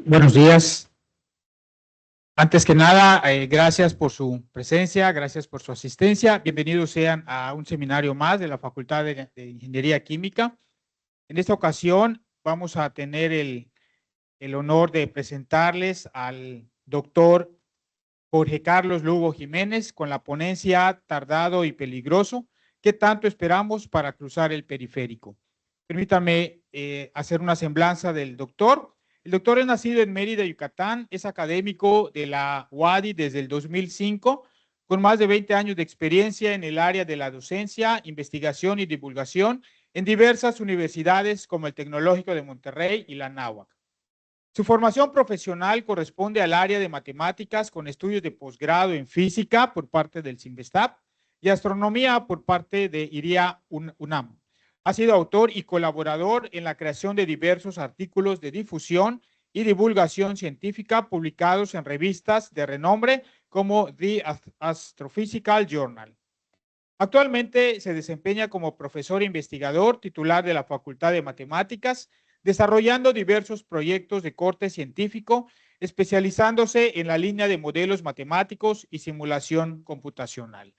Buenos días. Antes que nada, gracias por su presencia, gracias por su asistencia. Bienvenidos sean a un seminario más de la Facultad de Ingeniería Química. En esta ocasión vamos a tener el honor de presentarles al doctor Jorge Carlos Lugo Jiménez con la ponencia Tardado y Peligroso. ¿Qué tanto esperamos para cruzar el periférico? Permítame hacer una semblanza del doctor. El doctor es nacido en Mérida, Yucatán, es académico de la UADY desde el 2005, con más de 20 años de experiencia en el área de la docencia, investigación y divulgación en diversas universidades como el Tecnológico de Monterrey y la Anáhuac. Su formación profesional corresponde al área de matemáticas con estudios de posgrado en física por parte del CIMBESTAB y astronomía por parte de IRIA UNAM. Ha sido autor y colaborador en la creación de diversos artículos de difusión y divulgación científica publicados en revistas de renombre como The Astrophysical Journal. Actualmente se desempeña como profesor investigador titular de la Facultad de Matemáticas, desarrollando diversos proyectos de corte científico, especializándose en la línea de modelos matemáticos y simulación computacional.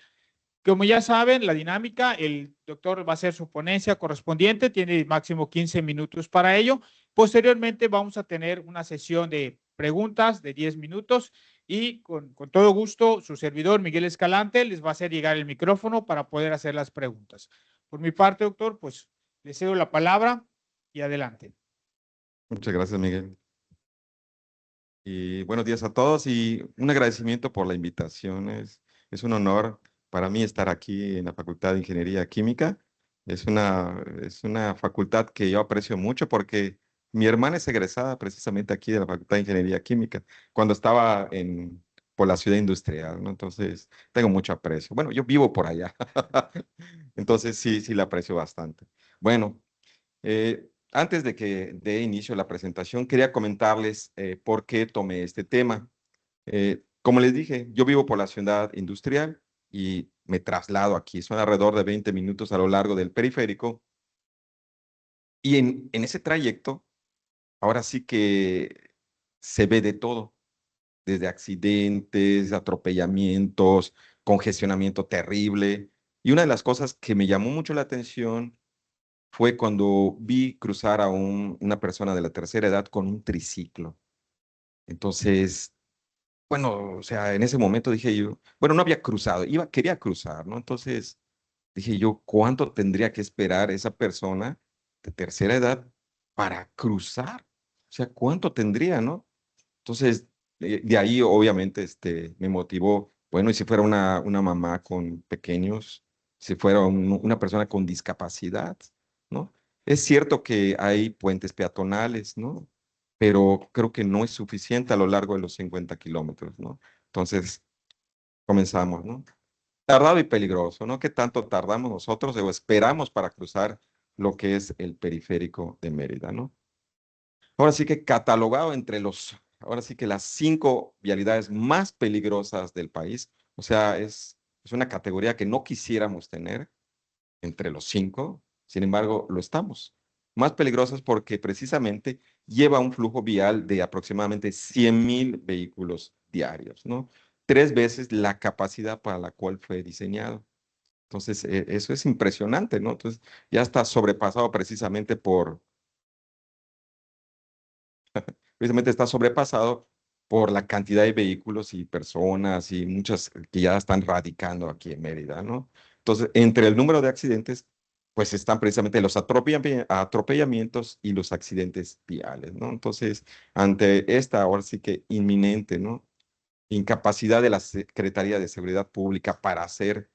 Como ya saben, la dinámica, el doctor va a hacer su ponencia correspondiente, tiene máximo 15 minutos para ello. Posteriormente vamos a tener una sesión de preguntas de 10 minutos y con todo gusto su servidor Miguel Escalante les va a hacer llegar el micrófono para poder hacer las preguntas. Por mi parte, doctor, pues le cedo la palabra y adelante. Muchas gracias, Miguel. Y buenos días a todos y un agradecimiento por la invitación. Es un honor para mí estar aquí en la Facultad de Ingeniería Química. Es una facultad que yo aprecio mucho porque mi hermana es egresada precisamente aquí de la Facultad de Ingeniería Química cuando estaba por la ciudad industrial, ¿no? Entonces, tengo mucho aprecio. Bueno, yo vivo por allá. Entonces, sí la aprecio bastante. Bueno, antes de que dé inicio a la presentación, quería comentarles por qué tomé este tema. Como les dije, yo vivo por la ciudad industrial y me traslado aquí. Son alrededor de 20 minutos a lo largo del periférico. Y en ese trayecto, ahora sí que se ve de todo, desde accidentes, atropellamientos, congestionamiento terrible. Y una de las cosas que me llamó mucho la atención fue cuando vi cruzar a una persona de la tercera edad con un triciclo. Entonces, bueno, o sea, en ese momento dije yo, bueno, no había cruzado, quería cruzar, ¿no? Entonces dije yo, ¿cuánto tendría que esperar esa persona de tercera edad para cruzar? O sea, ¿cuánto tendría, no? Entonces, de ahí obviamente me motivó, bueno, y si fuera una mamá con pequeños, si fuera una persona con discapacidad, ¿no? Es cierto que hay puentes peatonales, ¿no? Pero creo que no es suficiente a lo largo de los 50 kilómetros, ¿no? Entonces, comenzamos, ¿no? Tardado y peligroso, ¿no? ¿Qué tanto tardamos nosotros o esperamos para cruzar lo que es el periférico de Mérida, ¿no? Ahora sí que catalogado ahora sí que las 5 vialidades más peligrosas del país, o sea, es una categoría que no quisiéramos tener entre los 5, sin embargo, lo estamos. Más peligrosas porque precisamente lleva un flujo vial de aproximadamente 100,000 vehículos diarios, ¿no? 3 veces la capacidad para la cual fue diseñado. Entonces, eso es impresionante, ¿no? Entonces, ya está sobrepasado precisamente está sobrepasado por la cantidad de vehículos y personas y muchas que ya están radicando aquí en Mérida, ¿no? Entonces, entre el número de accidentes, pues están precisamente los atropellamientos y los accidentes viales, ¿no? Entonces, ante esta ahora sí que inminente, ¿no? Incapacidad de la Secretaría de Seguridad Pública para hacer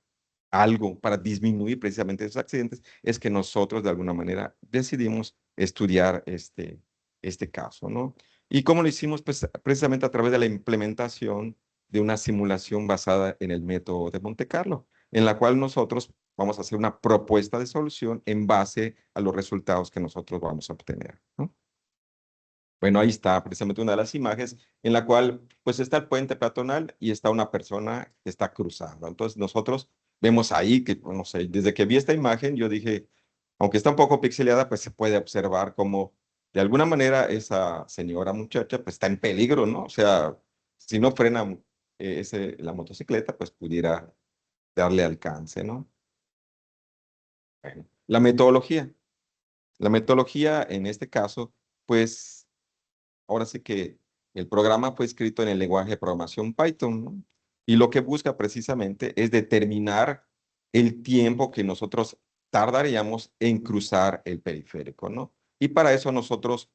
algo, para disminuir precisamente esos accidentes, es que nosotros de alguna manera decidimos estudiar este caso, ¿no? ¿Y cómo lo hicimos? Pues precisamente a través de la implementación de una simulación basada en el método de Monte Carlo, en la cual nosotros vamos a hacer una propuesta de solución en base a los resultados que nosotros vamos a obtener, ¿no? Bueno, ahí está precisamente una de las imágenes en la cual pues está el puente peatonal y está una persona que está cruzando. Entonces nosotros vemos ahí que, no sé, desde que vi esta imagen yo dije, aunque está un poco pixeleada, pues se puede observar cómo de alguna manera esa señora muchacha pues está en peligro, ¿no? O sea, si no frena la motocicleta, pues pudiera darle alcance, ¿no? Bueno, la metodología. La metodología en este caso, pues ahora sí que el programa fue escrito en el lenguaje de programación Python, ¿no? Y lo que busca precisamente es determinar el tiempo que nosotros tardaríamos en cruzar el periférico, ¿no? Y para eso nosotros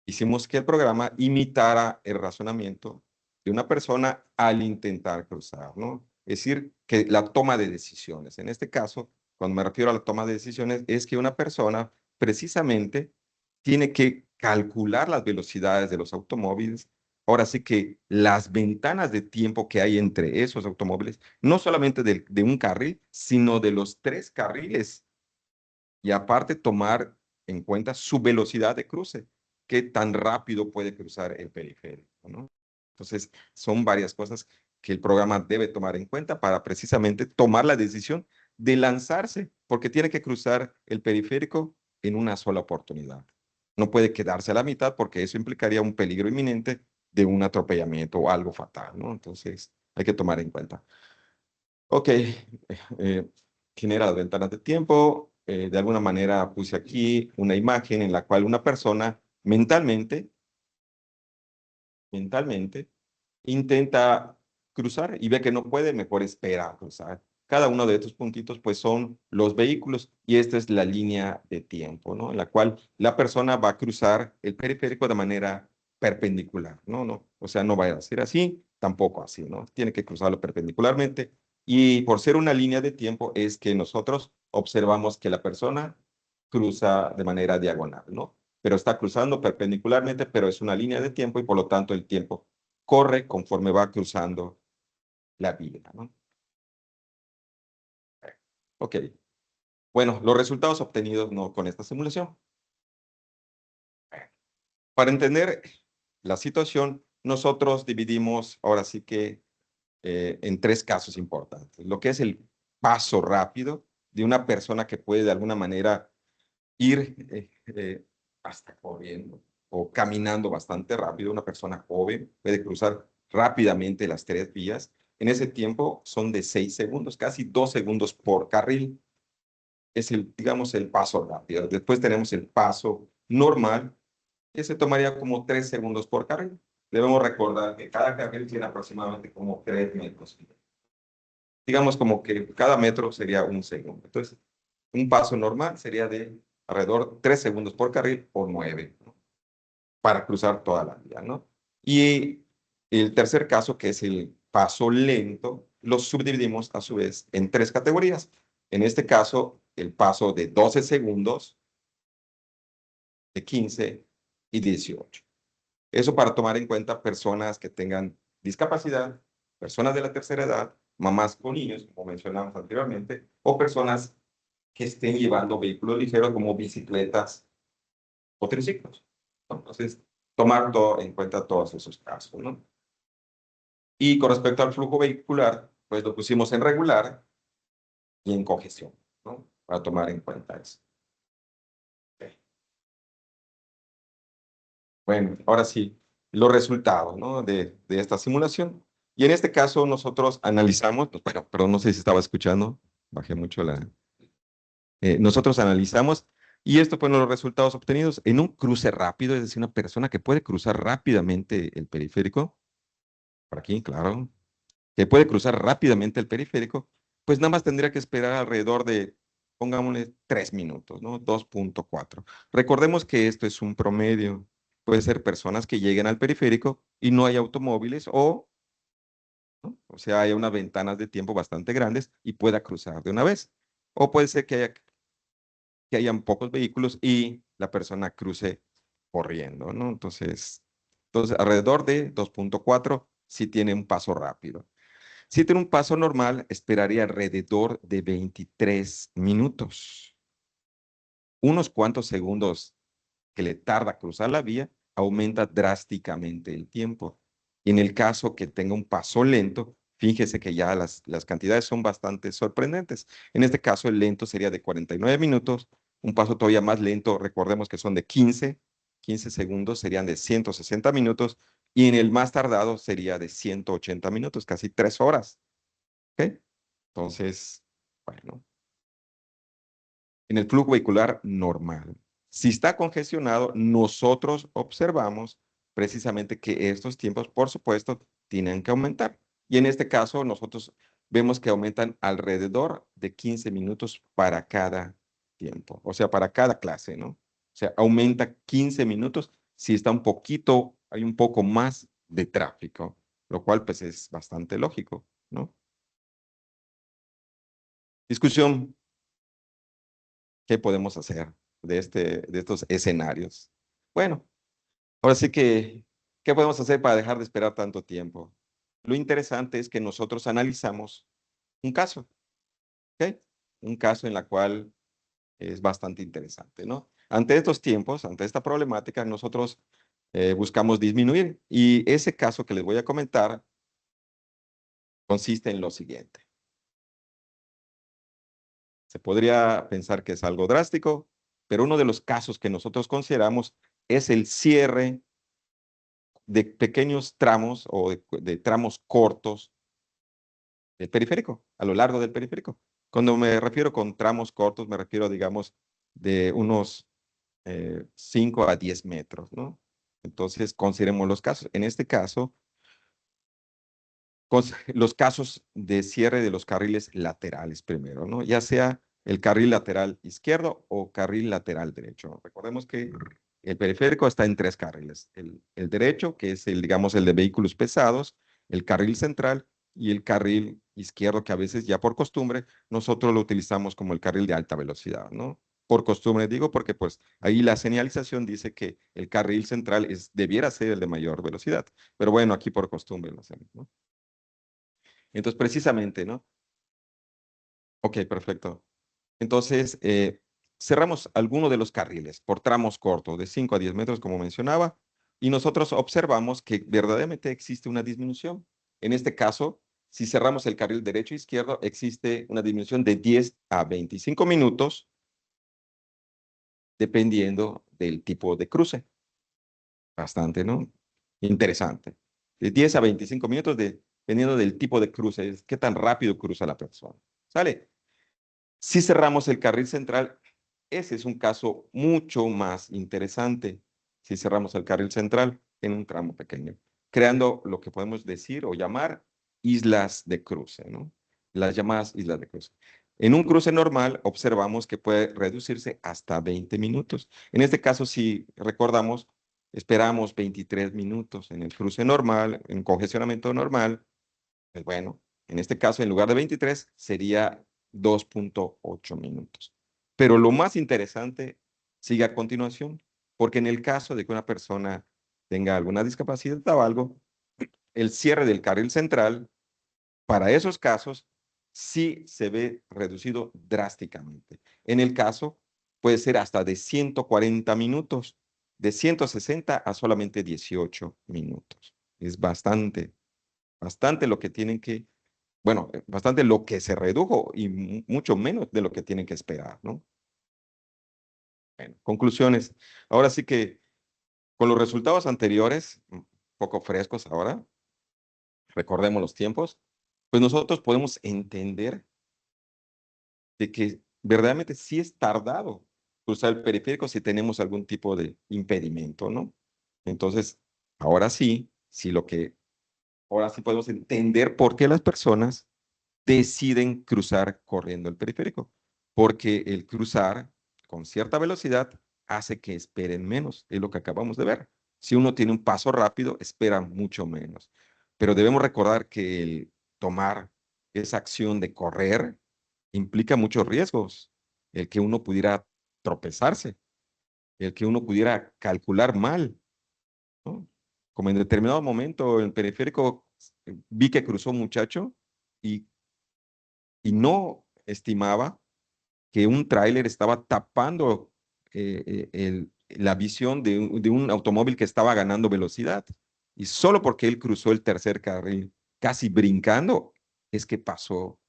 hicimos que el programa imitara el razonamiento de una persona al intentar cruzar, ¿no? Es decir, que la toma de decisiones. En este caso, cuando me refiero a la toma de decisiones, es que una persona precisamente tiene que calcular las velocidades de los automóviles. Ahora sí que las ventanas de tiempo que hay entre esos automóviles, no solamente de un carril, sino de los tres carriles. Y aparte tomar en cuenta su velocidad de cruce, qué tan rápido puede cruzar el periférico, ¿no? Entonces, son varias cosas que el programa debe tomar en cuenta para precisamente tomar la decisión de lanzarse, porque tiene que cruzar el periférico en una sola oportunidad. No puede quedarse a la mitad porque eso implicaría un peligro inminente de un atropellamiento o algo fatal, ¿no? Entonces, hay que tomar en cuenta. Ok, genera las ventanas de tiempo. De alguna manera puse aquí una imagen en la cual una persona mentalmente intenta cruzar y ve que no puede, mejor espera a cruzar. Cada uno de estos puntitos pues son los vehículos y esta es la línea de tiempo, ¿no? En la cual la persona va a cruzar el periférico de manera perpendicular, ¿no? No, o sea, no va a ser así, tampoco así, ¿no? Tiene que cruzarlo perpendicularmente y por ser una línea de tiempo es que nosotros observamos que la persona cruza de manera diagonal, ¿no? Pero está cruzando perpendicularmente, pero es una línea de tiempo y por lo tanto el tiempo corre conforme va cruzando la vía, ¿no? Ok. Bueno, los resultados obtenidos ¿no? con esta simulación. Para entender la situación, nosotros dividimos ahora sí que en tres casos importantes. Lo que es el paso rápido de una persona que puede de alguna manera ir hasta corriendo o caminando bastante rápido. Una persona joven puede cruzar rápidamente las tres vías. En ese tiempo son de 6 segundos, casi 2 segundos por carril. Es el, digamos, el paso rápido. Después tenemos el paso normal, que se tomaría como 3 segundos por carril. Debemos recordar que cada carril tiene aproximadamente como 3 metros. Digamos como que cada metro sería un segundo. Entonces, un paso normal sería de alrededor 3 segundos por carril o 9, ¿no? Para cruzar toda la vía, ¿no? Y el tercer caso, que es el paso lento, lo subdividimos a su vez en tres categorías. En este caso, el paso de 12 segundos, de 15 y 18. Eso para tomar en cuenta personas que tengan discapacidad, personas de la tercera edad, mamás con niños, como mencionamos anteriormente, o personas que estén llevando vehículos ligeros como bicicletas o triciclos, ¿no? Entonces, tomar en cuenta todos esos casos, ¿no? Y con respecto al flujo vehicular, pues lo pusimos en regular y en congestión, ¿no? Para tomar en cuenta eso. Okay. Bueno, ahora sí, los resultados, ¿no? de esta simulación. Y en este caso nosotros analizamos, pues, bueno, perdón, no sé si estaba escuchando, bajé mucho la... nosotros analizamos y estos fueron los resultados obtenidos en un cruce rápido, es decir, una persona que puede cruzar rápidamente el periférico, por aquí, claro, que puede cruzar rápidamente el periférico, pues nada más tendría que esperar alrededor de, pongámosle, 3 minutos, ¿no? 2.4. Recordemos que esto es un promedio. Puede ser personas que lleguen al periférico y no hay automóviles o, ¿no? O sea, hay unas ventanas de tiempo bastante grandes y pueda cruzar de una vez. O puede ser que hayan pocos vehículos y la persona cruce corriendo, ¿no? Entonces, Entonces, alrededor de 2.4 si tiene un paso rápido. Si tiene un paso normal, esperaría alrededor de 23 minutos. Unos cuantos segundos que le tarda cruzar la vía, aumenta drásticamente el tiempo. Y en el caso que tenga un paso lento, fíjese que ya las cantidades son bastante sorprendentes. En este caso, el lento sería de 49 minutos, un paso todavía más lento, recordemos que son de 15 segundos, serían de 160 minutos, y en el más tardado sería de 180 minutos, casi 3 horas. ¿Ok? Entonces, bueno, en el flujo vehicular normal. Si está congestionado, nosotros observamos precisamente que estos tiempos, por supuesto, tienen que aumentar. Y en este caso, nosotros vemos que aumentan alrededor de 15 minutos para cada tiempo, o sea, para cada clase, ¿no? O sea, aumenta 15 minutos si está un poquito, hay un poco más de tráfico, lo cual pues es bastante lógico, ¿no? Discusión. ¿Qué podemos hacer de estos escenarios? Bueno, ahora sí que, ¿qué podemos hacer para dejar de esperar tanto tiempo? Lo interesante es que nosotros analizamos un caso, ¿ok? Un caso en la cual es bastante interesante, ¿no? Ante estos tiempos, ante esta problemática, nosotros buscamos disminuir. Y ese caso que les voy a comentar consiste en lo siguiente. Se podría pensar que es algo drástico, pero uno de los casos que nosotros consideramos es el cierre de pequeños tramos o de tramos cortos del periférico, a lo largo del periférico. Cuando me refiero con tramos cortos, me refiero, digamos, de unos 5 a 10 metros, ¿no? Entonces, consideremos los casos. En este caso, los casos de cierre de los carriles laterales primero, ¿no? Ya sea el carril lateral izquierdo o carril lateral derecho. Recordemos que el periférico está en tres carriles. El derecho, que es el, digamos, el de vehículos pesados, el carril central y el carril izquierdo, que a veces ya por costumbre nosotros lo utilizamos como el carril de alta velocidad, ¿no? Por costumbre digo porque pues ahí la señalización dice que el carril central debiera ser el de mayor velocidad. Pero bueno, aquí por costumbre lo hacemos, ¿no? Entonces, precisamente, ¿no? Ok, perfecto. Entonces, cerramos alguno de los carriles por tramos cortos, de 5 a 10 metros, como mencionaba, y nosotros observamos que verdaderamente existe una disminución. En este caso, si cerramos el carril derecho e izquierdo, existe una disminución de 10 a 25 minutos, dependiendo del tipo de cruce. Bastante, ¿no? Interesante. De 10 a 25 minutos, dependiendo del tipo de cruce, es qué tan rápido cruza la persona. ¿Sale? Si cerramos el carril central, ese es un caso mucho más interesante. Si cerramos el carril central en un tramo pequeño, creando lo que podemos decir o llamar islas de cruce, ¿no? Las llamadas islas de cruce. En un cruce normal observamos que puede reducirse hasta 20 minutos. En este caso, si recordamos, esperamos 23 minutos en el cruce normal, en congestionamiento normal. Pues bueno, en este caso, en lugar de 23, sería 2.8 minutos. Pero lo más interesante sigue a continuación, porque en el caso de que una persona tenga alguna discapacidad o algo, el cierre del carril central, para esos casos, sí se ve reducido drásticamente. En el caso, puede ser hasta de 140 minutos, de 160 a solamente 18 minutos. Es bastante, bastante lo que tienen que bueno, bastante lo que se redujo y mucho menos de lo que tienen que esperar, ¿no? Bueno, conclusiones. Ahora sí que con los resultados anteriores, poco frescos ahora, recordemos los tiempos, pues nosotros podemos entender de que verdaderamente sí es tardado cruzar el periférico si tenemos algún tipo de impedimento, ¿no? Entonces, ahora sí, ahora sí podemos entender por qué las personas deciden cruzar corriendo el periférico, porque el cruzar con cierta velocidad hace que esperen menos, es lo que acabamos de ver. Si uno tiene un paso rápido, espera mucho menos. Pero debemos recordar que el tomar esa acción de correr implica muchos riesgos. El que uno pudiera tropezarse, el que uno pudiera calcular mal, ¿no? como en determinado momento el periférico vi que cruzó un muchacho y, y no estimaba que un tráiler estaba tapando la visión de un automóvil que estaba ganando velocidad. Y solo porque él cruzó el tercer carril, casi brincando, es que pasó.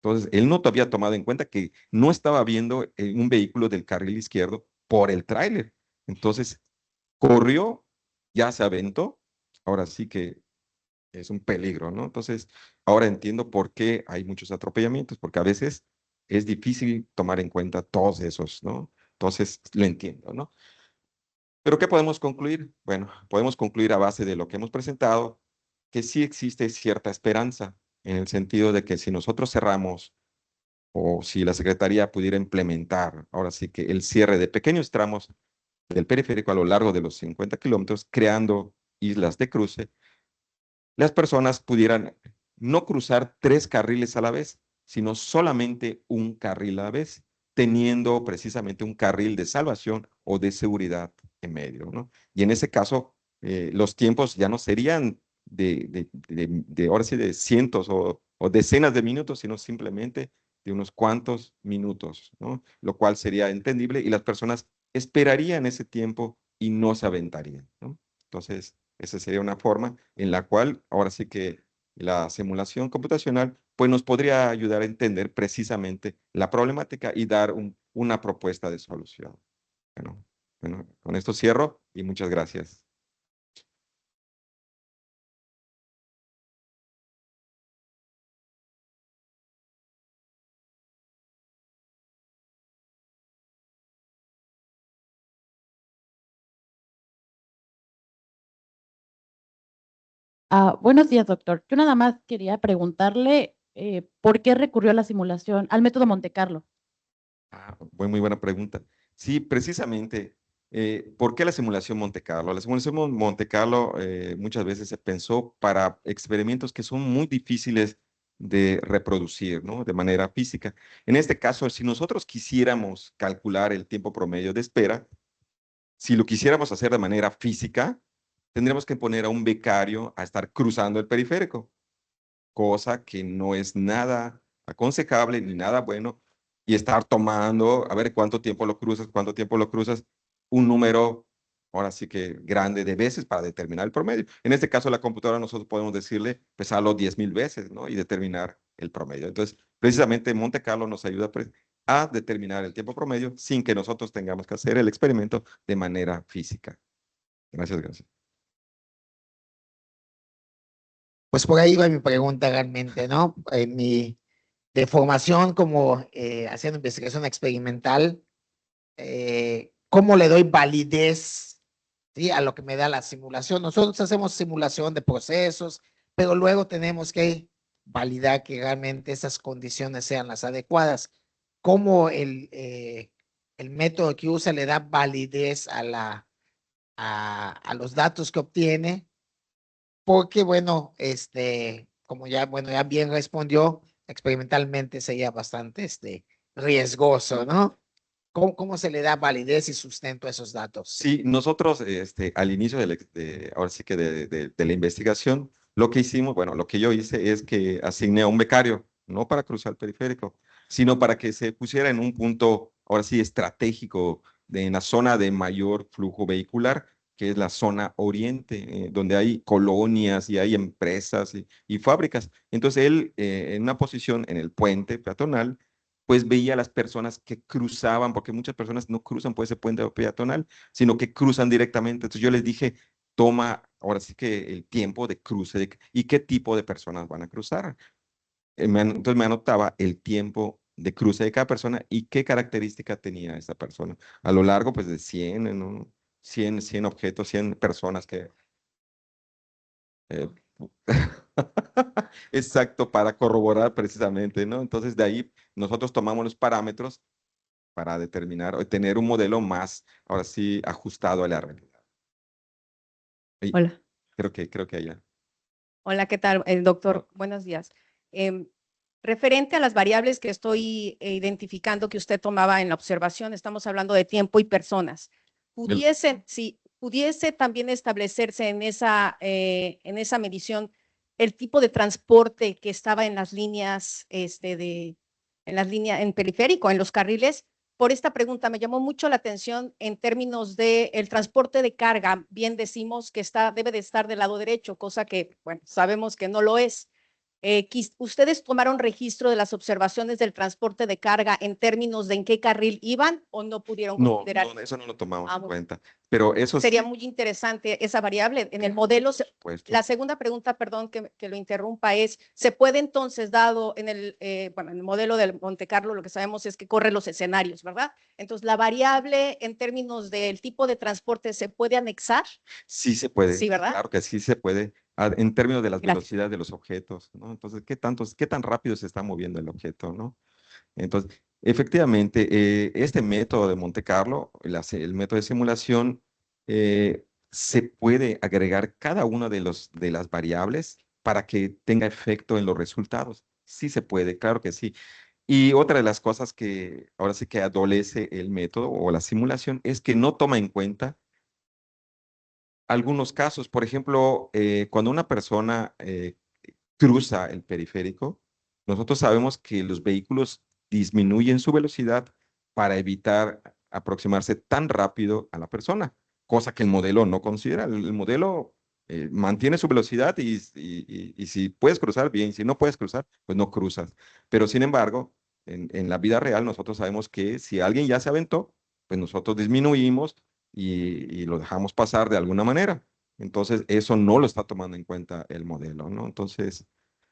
Entonces, él no había tomado en cuenta que no estaba viendo un vehículo del carril izquierdo por el tráiler. Entonces, corrió, ya se aventó. Ahora sí que es un peligro, ¿no? Entonces, ahora entiendo por qué hay muchos atropellamientos, porque a veces es difícil tomar en cuenta todos esos, ¿no? Entonces, lo entiendo, ¿no? Pero ¿qué podemos concluir? Bueno, podemos concluir a base de lo que hemos presentado, que sí existe cierta esperanza, en el sentido de que si nosotros cerramos o si la Secretaría pudiera implementar, ahora sí que el cierre de pequeños tramos del periférico a lo largo de los 50 kilómetros, creando islas de cruce, las personas pudieran no cruzar 3 carriles a la vez, sino solamente un carril a la vez, teniendo precisamente un carril de salvación o de seguridad en medio, ¿no? Y en ese caso, los tiempos ya no serían ahora sí, de cientos o decenas de minutos, sino simplemente de unos cuantos minutos, ¿no? Lo cual sería entendible y las personas esperarían ese tiempo y no se aventarían, ¿no? Entonces, esa sería una forma en la cual ahora sí que la simulación computacional pues nos podría ayudar a entender precisamente la problemática y dar una propuesta de solución. Bueno, bueno, con esto cierro y muchas gracias. Buenos días, doctor. Yo nada más quería preguntarle por qué recurrió a la simulación, al método Monte Carlo. Muy buena pregunta. Sí, precisamente, ¿por qué la simulación Monte Carlo? La simulación Monte Carlo muchas veces se pensó para experimentos que son muy difíciles de reproducir, ¿no? De manera física. En este caso, si nosotros quisiéramos calcular el tiempo promedio de espera, si lo quisiéramos hacer de manera física, tendríamos que poner a un becario a estar cruzando el periférico, cosa que no es nada aconsejable ni nada bueno, y estar tomando, a ver cuánto tiempo lo cruzas, un número, ahora sí que grande de veces para determinar el promedio. En este caso, la computadora nosotros podemos decirle, pesarlo 10,000 veces, ¿no? Y determinar el promedio. Entonces, precisamente Monte Carlo nos ayuda a determinar el tiempo promedio sin que nosotros tengamos que hacer el experimento de manera física. Gracias, gracias. Pues por ahí va mi pregunta realmente, ¿no? De formación como haciendo investigación experimental, ¿cómo le doy validez, ¿sí? A lo que me da la simulación? Nosotros hacemos simulación de procesos, pero luego tenemos que validar que realmente esas condiciones sean las adecuadas. ¿Cómo el método que usa le da validez a los datos que obtiene? Porque, bueno, como ya, bueno, ya bien respondió, experimentalmente sería bastante, riesgoso, ¿no? ¿Cómo se le da validez y sustento a esos datos? Sí, nosotros al inicio ahora sí que de la investigación, lo que hicimos, bueno, lo que yo hice es que asigné a un becario, no para cruzar el periférico, sino para que se pusiera en un punto, ahora sí, estratégico, en la zona de mayor flujo vehicular, que es la zona oriente, donde hay colonias y hay empresas y fábricas. Entonces él, en una posición en el puente peatonal, pues veía a las personas que cruzaban, porque muchas personas no cruzan por ese puente peatonal, sino que cruzan directamente. Entonces yo les dije, toma ahora sí que el tiempo de cruce y qué tipo de personas van a cruzar. Entonces me anotaba el tiempo de cruce de cada persona y qué característica tenía esa persona. A lo largo, pues de 100, ¿no? 100 objetos, 100 personas que... eh, Exacto, para corroborar precisamente, ¿no? Entonces de ahí nosotros tomamos los parámetros para determinar o tener un modelo más, ahora sí, ajustado a la realidad. Y Hola. creo que allá. Hola, ¿qué tal, doctor? Buenos días. Referente a las variables que estoy identificando que usted tomaba en la observación, estamos hablando de tiempo y personas. ¿Pudiesen, si pudiese también establecerse en esa medición el tipo de transporte que estaba en las líneas, en periférico, en los carriles. Por esta pregunta me llamó mucho la atención en términos de el transporte de carga. Bien decimos que debe de estar del lado derecho, cosa que, bueno, sabemos que no lo es. ¿Ustedes tomaron registro de las observaciones del transporte de carga en términos de en qué carril iban o no pudieron No, considerar? no, eso no lo tomamos Ah, en muy cuenta. Pero eso Sería sí, muy interesante esa variable en el modelo. puesto. La segunda pregunta, perdón que lo interrumpa, es, ¿se puede entonces, dado en en el modelo del Monte Carlo, lo que sabemos es que corre los escenarios, ¿verdad? Entonces, la variable en términos del tipo de transporte, ¿se puede anexar? Sí se puede, Sí, ¿verdad? claro que sí se puede, en términos de las Gracias. velocidades de los objetos, ¿no? Entonces, qué tan rápido se está moviendo el objeto, ¿no? Entonces, efectivamente, este método de Monte Carlo, el método de simulación, se puede agregar cada una de las variables para que tenga efecto en los resultados. Sí se puede, claro que sí. Y otra de las cosas que ahora sí que adolece el método o la simulación es que no toma en cuenta algunos casos. Por ejemplo, cuando una persona cruza el periférico, nosotros sabemos que los vehículos disminuyen su velocidad para evitar aproximarse tan rápido a la persona, cosa que el modelo no considera. El modelo mantiene su velocidad y si puedes cruzar, bien, si no puedes cruzar, pues no cruzas. Pero sin embargo, en la vida real nosotros sabemos que si alguien ya se aventó, pues nosotros disminuimos y lo dejamos pasar de alguna manera. Entonces, eso no lo está tomando en cuenta el modelo, ¿no? Entonces,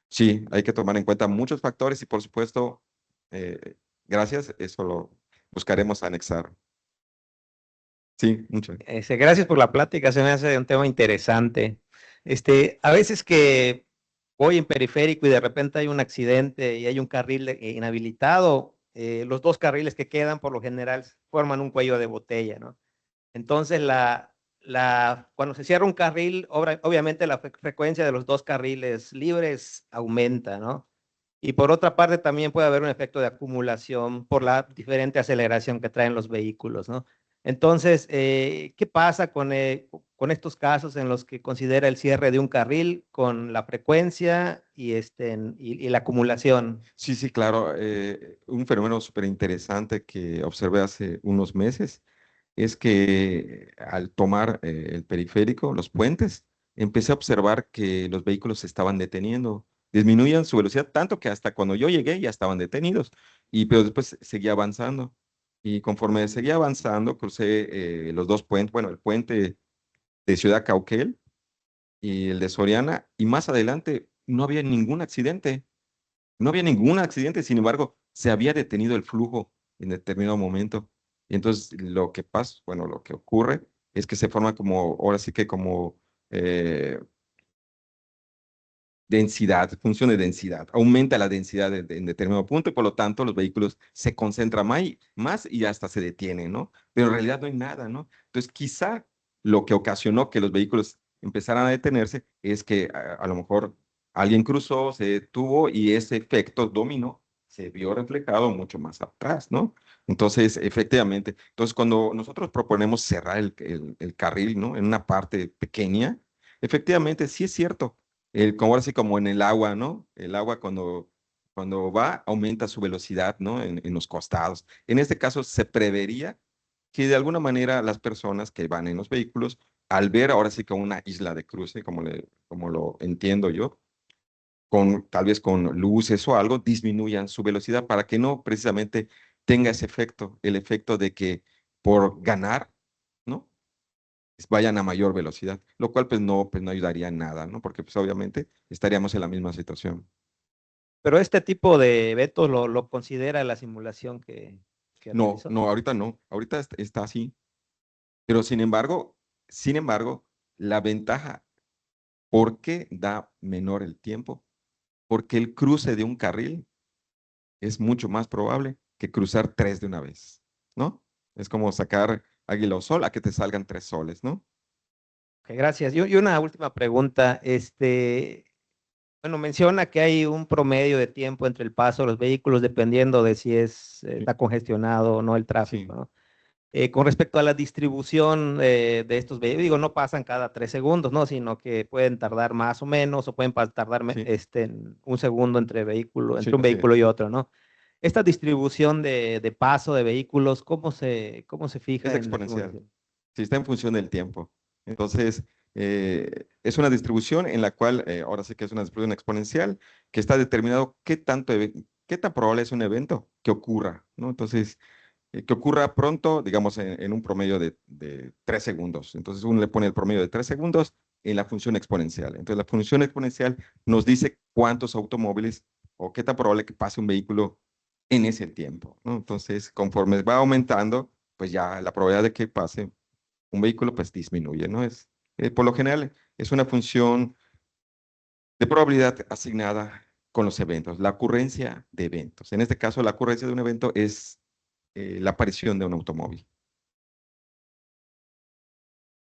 sí, hay que tomar en cuenta muchos factores y, por supuesto, gracias, eso lo buscaremos anexar. Sí, muchas. Gracias por la plática, se me hace un tema interesante. A veces que voy en periférico y de repente hay un accidente y hay un carril inhabilitado, los dos carriles que quedan por lo general forman un cuello de botella, ¿no? Entonces, cuando se cierra un carril, obviamente la frecuencia de los dos carriles libres aumenta, ¿no? Y por otra parte, también puede haber un efecto de acumulación por la diferente aceleración que traen los vehículos, ¿no? Entonces, ¿qué pasa con estos casos en los que considera el cierre de un carril con la frecuencia y la acumulación? Sí, sí, claro. Un fenómeno súper interesante que observé hace unos meses es que al tomar el periférico, los puentes, empecé a observar que los vehículos se estaban deteniendo, disminuían su velocidad tanto que hasta cuando yo llegué ya estaban detenidos, pero después seguía avanzando. Y conforme seguía avanzando, crucé los dos puentes, bueno, el puente de Ciudad Cauquel y el de Soriana, y más adelante no había ningún accidente, no había ningún accidente, sin embargo, se había detenido el flujo en determinado momento. Y entonces lo que pasa, bueno, lo que ocurre es que se forma como, ahora sí que como eh, densidad, función de densidad, aumenta la densidad en determinado punto y por lo tanto los vehículos se concentran más y hasta se detienen, ¿no? Pero en realidad no hay nada, ¿no? Entonces quizá lo que ocasionó que los vehículos empezaran a detenerse es que a lo mejor alguien cruzó, se detuvo y ese efecto dominó se vio reflejado mucho más atrás, ¿no? Entonces, efectivamente, entonces cuando nosotros proponemos cerrar el carril, ¿no? En una parte pequeña, efectivamente, sí es cierto, como ahora sí como en el agua, ¿no? El agua cuando va aumenta su velocidad, ¿no? En los costados. En este caso se prevería que de alguna manera las personas que van en los vehículos, al ver ahora sí como una isla de cruce, como lo entiendo yo, tal vez con luces o algo, disminuyan su velocidad para que no precisamente tenga ese efecto, el efecto de que por ganar, ¿no? Vayan a mayor velocidad, lo cual pues no ayudaría en nada, ¿no? Porque pues obviamente estaríamos en la misma situación. Pero este tipo de eventos lo considera la simulación que No, realizó. no, ahorita no, ahorita está así, pero sin embargo, la ventaja, ¿por qué da menor el tiempo? Porque el cruce de un carril es mucho más probable que cruzar tres de una vez, ¿no? Es como sacar águila o sol a que te salgan tres soles, ¿no? Ok, gracias. Y una última pregunta. Bueno, menciona que hay un promedio de tiempo entre el paso de los vehículos dependiendo de si está congestionado o no el Sí. tráfico, ¿no? Con respecto a la distribución de estos vehículos, digo, no pasan cada 3 segundos, ¿no? Sino que pueden tardar más o menos, o pueden tardar Sí, en un segundo entre sí, un así vehículo es. y otro, ¿no? Esta distribución de paso de vehículos, cómo se Es fija en la exponencial. simulación? Sí, está en función del tiempo. Entonces, es una distribución en la cual, ahora sí que es una distribución exponencial, que está determinado qué tan probable es un evento que ocurra, ¿no? Entonces, que ocurra pronto, digamos, en un promedio de 3 segundos. Entonces, uno le pone el promedio de 3 segundos en la función exponencial. Entonces, la función exponencial nos dice cuántos automóviles o qué tan probable que pase un vehículo en ese tiempo, ¿no? Entonces, conforme va aumentando, pues ya la probabilidad de que pase un vehículo, pues disminuye, ¿no? Por lo general, es una función de probabilidad asignada con los eventos, la ocurrencia de eventos. En este caso, la ocurrencia de un evento es la aparición de un automóvil.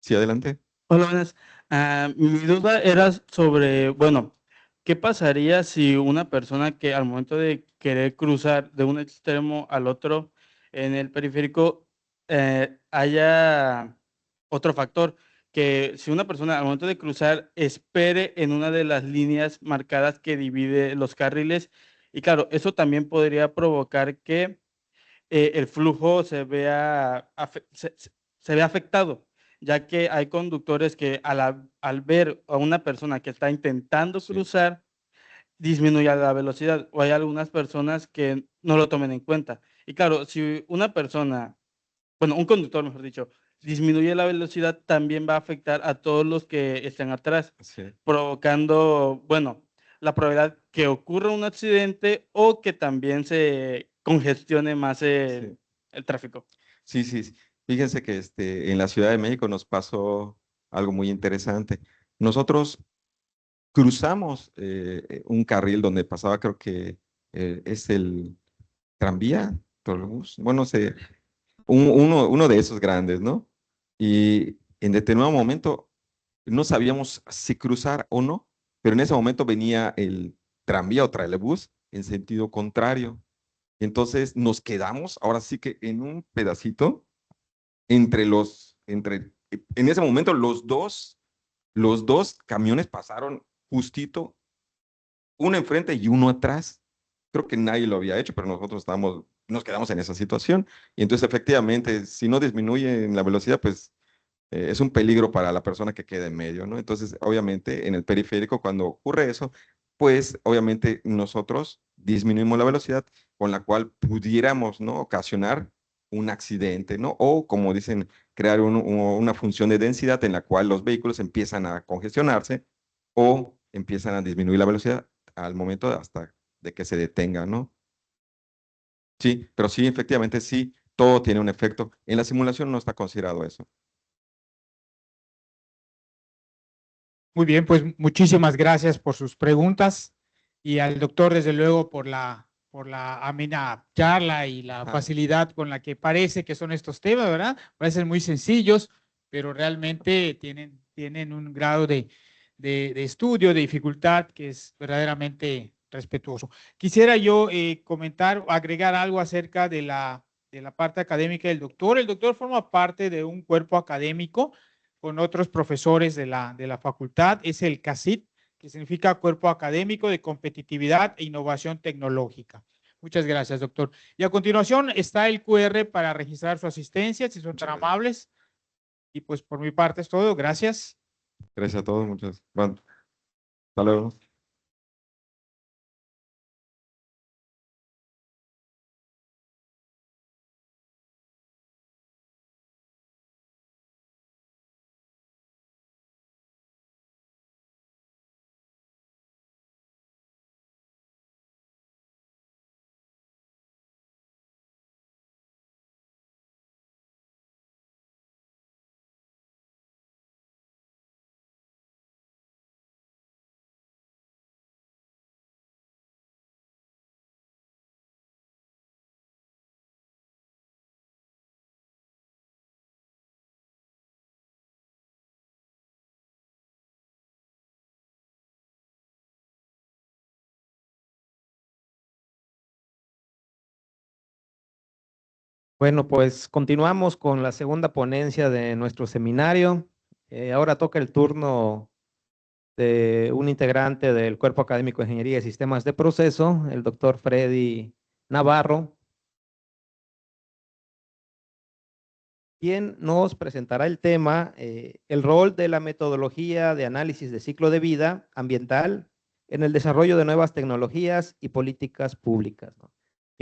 Sí, adelante. Hola, buenas. Mi duda era sobre, bueno, ¿qué pasaría si una persona que al momento de querer cruzar de un extremo al otro en el periférico haya otro factor? Que si una persona al momento de cruzar espere en una de las líneas marcadas que divide los carriles, y claro, eso también podría provocar que el flujo se vea afectado, ya que hay conductores que al ver a una persona que está intentando Sí, cruzar, disminuye la velocidad, o hay algunas personas que no lo tomen en cuenta. Y claro, si una persona, bueno, un conductor, mejor dicho, disminuye la velocidad, también va a afectar a todos los que están atrás, sí, provocando, bueno, la probabilidad que ocurra un accidente o que también se congestione más sí. el tráfico. Sí, sí, sí. Fíjense que en la Ciudad de México nos pasó algo muy interesante. Nosotros cruzamos un carril donde pasaba, creo que es el tranvía, trolebús, bueno, uno de esos grandes, ¿no? Y en determinado momento no sabíamos si cruzar o no, pero en ese momento venía el tranvía o trolebús en sentido contrario. Entonces nos quedamos, ahora sí que en un pedacito en ese momento los dos camiones pasaron justito, uno enfrente y uno atrás. Creo que nadie lo había hecho, pero nos quedamos en esa situación. Y entonces, efectivamente, si no disminuye la velocidad, pues es un peligro para la persona que queda en medio, ¿no? Entonces, obviamente, en el periférico, cuando ocurre eso, pues obviamente nosotros disminuimos la velocidad con la cual pudiéramos, ¿no? Ocasionar un accidente, ¿no? O, como dicen, crear una función de densidad en la cual los vehículos empiezan a congestionarse o empiezan a disminuir la velocidad al momento hasta de que se detenga, ¿no? Sí, pero sí, efectivamente, sí, todo tiene un efecto. En la simulación no está considerado eso. Muy bien, pues muchísimas gracias por sus preguntas y al doctor, desde luego, por la amena charla y la Ajá. facilidad con la que parece que son estos temas, ¿verdad? Parecen muy sencillos, pero realmente tienen un grado de estudio, de dificultad que es verdaderamente respetuoso. Quisiera yo comentar o agregar algo acerca de la parte académica del doctor. El doctor forma parte de un cuerpo académico con otros profesores de la facultad, es el CACIT, que significa Cuerpo Académico de Competitividad e Innovación Tecnológica. Muchas gracias, doctor. Y a continuación está el QR para registrar su asistencia, si son tan amables. Y pues por mi parte es todo. Gracias. Gracias a todos, bueno, hasta luego. Bueno, pues continuamos con la segunda ponencia de nuestro seminario. Ahora toca el turno de un integrante del Cuerpo Académico de Ingeniería y Sistemas de Proceso, el doctor Freddy Navarro, quien nos presentará el tema, el rol de la metodología de análisis de ciclo de vida ambiental en el desarrollo de nuevas tecnologías y políticas públicas, ¿no?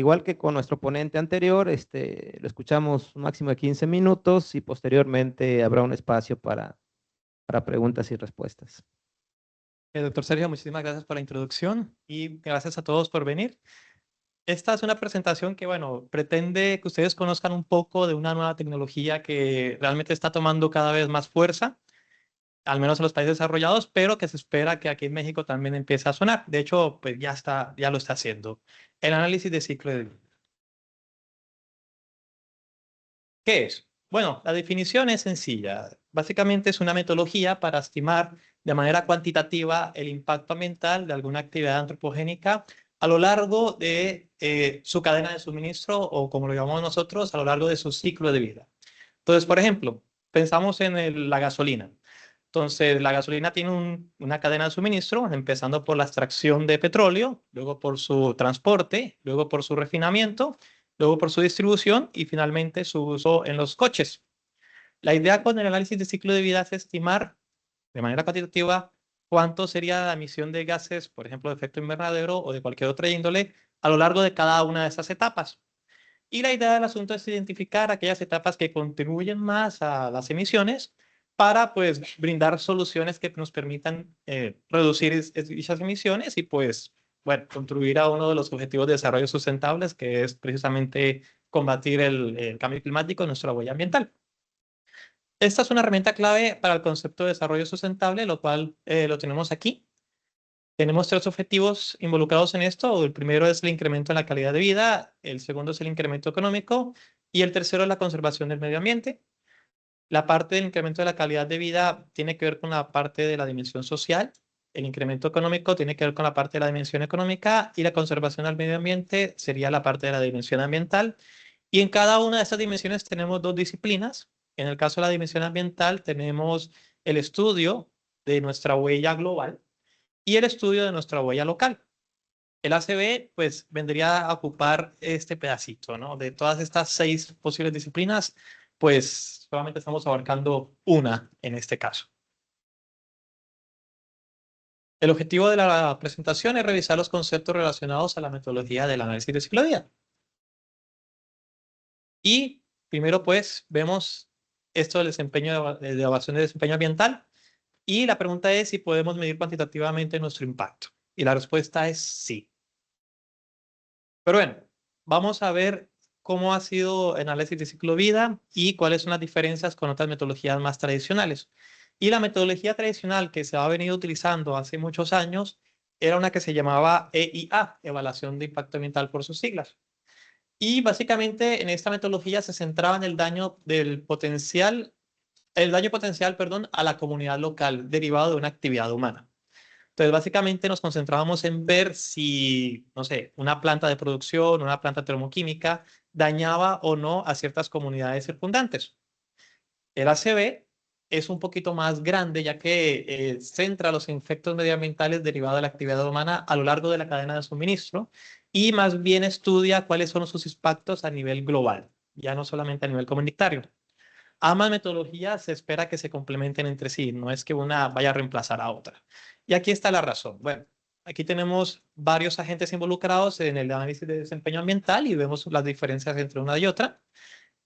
Igual que con nuestro ponente anterior, lo escuchamos un máximo de 15 minutos y posteriormente habrá un espacio para preguntas y respuestas. Doctor Sergio, muchísimas gracias por la introducción y gracias a todos por venir. Esta es una presentación que, bueno, pretende que ustedes conozcan un poco de una nueva tecnología que realmente está tomando cada vez más fuerza, al menos en los países desarrollados, pero que se espera que aquí en México también empiece a sonar. De hecho, pues ya lo está haciendo. El análisis de ciclo de vida. ¿Qué es? Bueno, la definición es sencilla. Básicamente es una metodología para estimar de manera cuantitativa el impacto ambiental de alguna actividad antropogénica a lo largo de su cadena de suministro o, como lo llamamos nosotros, a lo largo de su ciclo de vida. Entonces, por ejemplo, pensamos en la gasolina. Entonces, la gasolina tiene una cadena de suministro, empezando por la extracción de petróleo, luego por su transporte, luego por su refinamiento, luego por su distribución y finalmente su uso en los coches. La idea con el análisis de ciclo de vida es estimar de manera cuantitativa cuánto sería la emisión de gases, por ejemplo, de efecto invernadero o de cualquier otra índole, a lo largo de cada una de esas etapas. Y la idea del asunto es identificar aquellas etapas que contribuyen más a las emisiones para, pues, brindar soluciones que nos permitan reducir esas emisiones y, pues, bueno, contribuir a uno de los objetivos de desarrollo sustentables, que es precisamente combatir el cambio climático en nuestra huella ambiental. Esta es una herramienta clave para el concepto de desarrollo sustentable, lo cual lo tenemos aquí. Tenemos tres objetivos involucrados en esto. El primero es el incremento en la calidad de vida, el segundo es el incremento económico y el tercero es la conservación del medio ambiente. La parte del incremento de la calidad de vida tiene que ver con la parte de la dimensión social, el incremento económico tiene que ver con la parte de la dimensión económica y la conservación del medio ambiente sería la parte de la dimensión ambiental. Y en cada una de estas dimensiones tenemos dos disciplinas. En el caso de la dimensión ambiental tenemos el estudio de nuestra huella global y el estudio de nuestra huella local. El ACB, pues, vendría a ocupar este pedacito, ¿no? De todas estas 6 posibles disciplinas, pues, solamente estamos abarcando una en este caso. El objetivo de la presentación es revisar los conceptos relacionados a la metodología del análisis de ciclo de vida. Y primero, pues, vemos esto del desempeño de evaluación de desempeño ambiental. Y la pregunta es si podemos medir cuantitativamente nuestro impacto. Y la respuesta es sí. Pero bueno, vamos a ver cómo ha sido el análisis de ciclo de vida y cuáles son las diferencias con otras metodologías más tradicionales. Y la metodología tradicional que se ha venido utilizando hace muchos años era una que se llamaba EIA, Evaluación de Impacto Ambiental por sus siglas. Y básicamente en esta metodología se centraba en el daño potencial, perdón, a la comunidad local derivado de una actividad humana. Entonces, básicamente nos concentrábamos en ver si, no sé, una planta de producción, una planta termoquímica dañaba o no a ciertas comunidades circundantes. El ACB es un poquito más grande ya que centra los efectos medioambientales derivados de la actividad humana a lo largo de la cadena de suministro y más bien estudia cuáles son sus impactos a nivel global, ya no solamente a nivel comunitario. Ambas metodologías se espera que se complementen entre sí, no es que una vaya a reemplazar a otra. Y aquí está la razón. Bueno, aquí tenemos varios agentes involucrados en el análisis de desempeño ambiental y vemos las diferencias entre una y otra.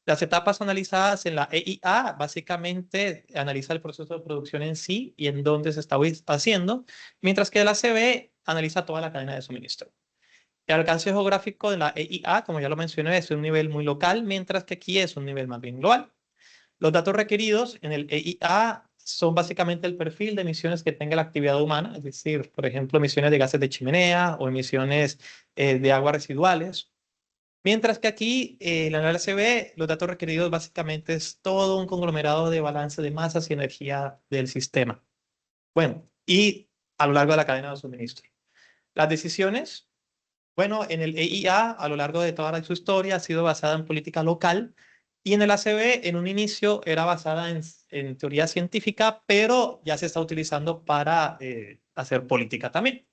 Las etapas analizadas en la EIA básicamente analiza el proceso de producción en sí y en dónde se está haciendo, mientras que la ACB analiza toda la cadena de suministro. El alcance geográfico de la EIA, como ya lo mencioné, es un nivel muy local, mientras que aquí es un nivel más bien global. Los datos requeridos en el EIA son básicamente el perfil de emisiones que tenga la actividad humana, es decir, por ejemplo, emisiones de gases de chimenea o emisiones de aguas residuales. Mientras que aquí, en la LCB, los datos requeridos básicamente es todo un conglomerado de balance de masas y energía del sistema. Bueno, y a lo largo de la cadena de suministro. Las decisiones Bueno, en el EIA, a lo largo de toda su historia, ha sido basada en política local y en el ACB, en un inicio, era basada en teoría científica, pero ya se está utilizando para hacer política también.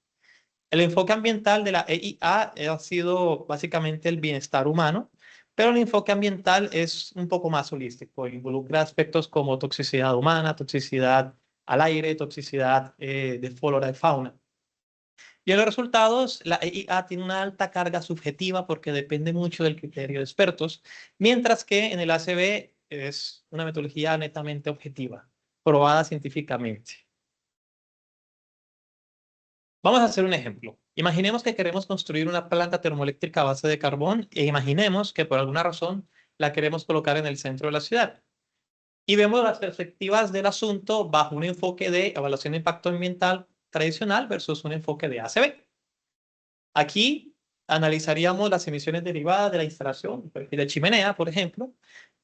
El enfoque ambiental de la EIA ha sido básicamente el bienestar humano, pero el enfoque ambiental es un poco más holístico, involucra aspectos como toxicidad humana, toxicidad al aire, toxicidad de flora y fauna. Y en los resultados, la EIA tiene una alta carga subjetiva porque depende mucho del criterio de expertos, mientras que en el ACB es una metodología netamente objetiva, probada científicamente. Vamos a hacer un ejemplo. Imaginemos que queremos construir una planta termoeléctrica a base de carbón e imaginemos que por alguna razón la queremos colocar en el centro de la ciudad. Y vemos las perspectivas del asunto bajo un enfoque de evaluación de impacto ambiental tradicional versus un enfoque de ACB. Aquí analizaríamos las emisiones derivadas de la instalación, perfil de chimenea, por ejemplo.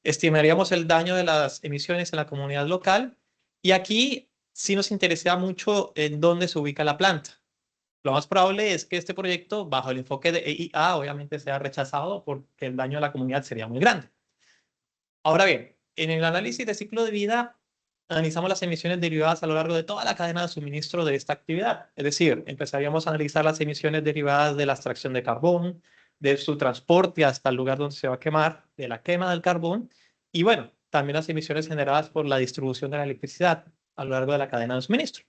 Estimaríamos el daño de las emisiones en la comunidad local. Y aquí sí nos interesa mucho en dónde se ubica la planta. Lo más probable es que este proyecto, bajo el enfoque de EIA, obviamente sea rechazado porque el daño a la comunidad sería muy grande. Ahora bien, en el análisis de ciclo de vida, analizamos las emisiones derivadas a lo largo de toda la cadena de suministro de esta actividad. Es decir, empezaríamos a analizar las emisiones derivadas de la extracción de carbón, de su transporte hasta el lugar donde se va a quemar, de la quema del carbón, y bueno, también las emisiones generadas por la distribución de la electricidad a lo largo de la cadena de suministro.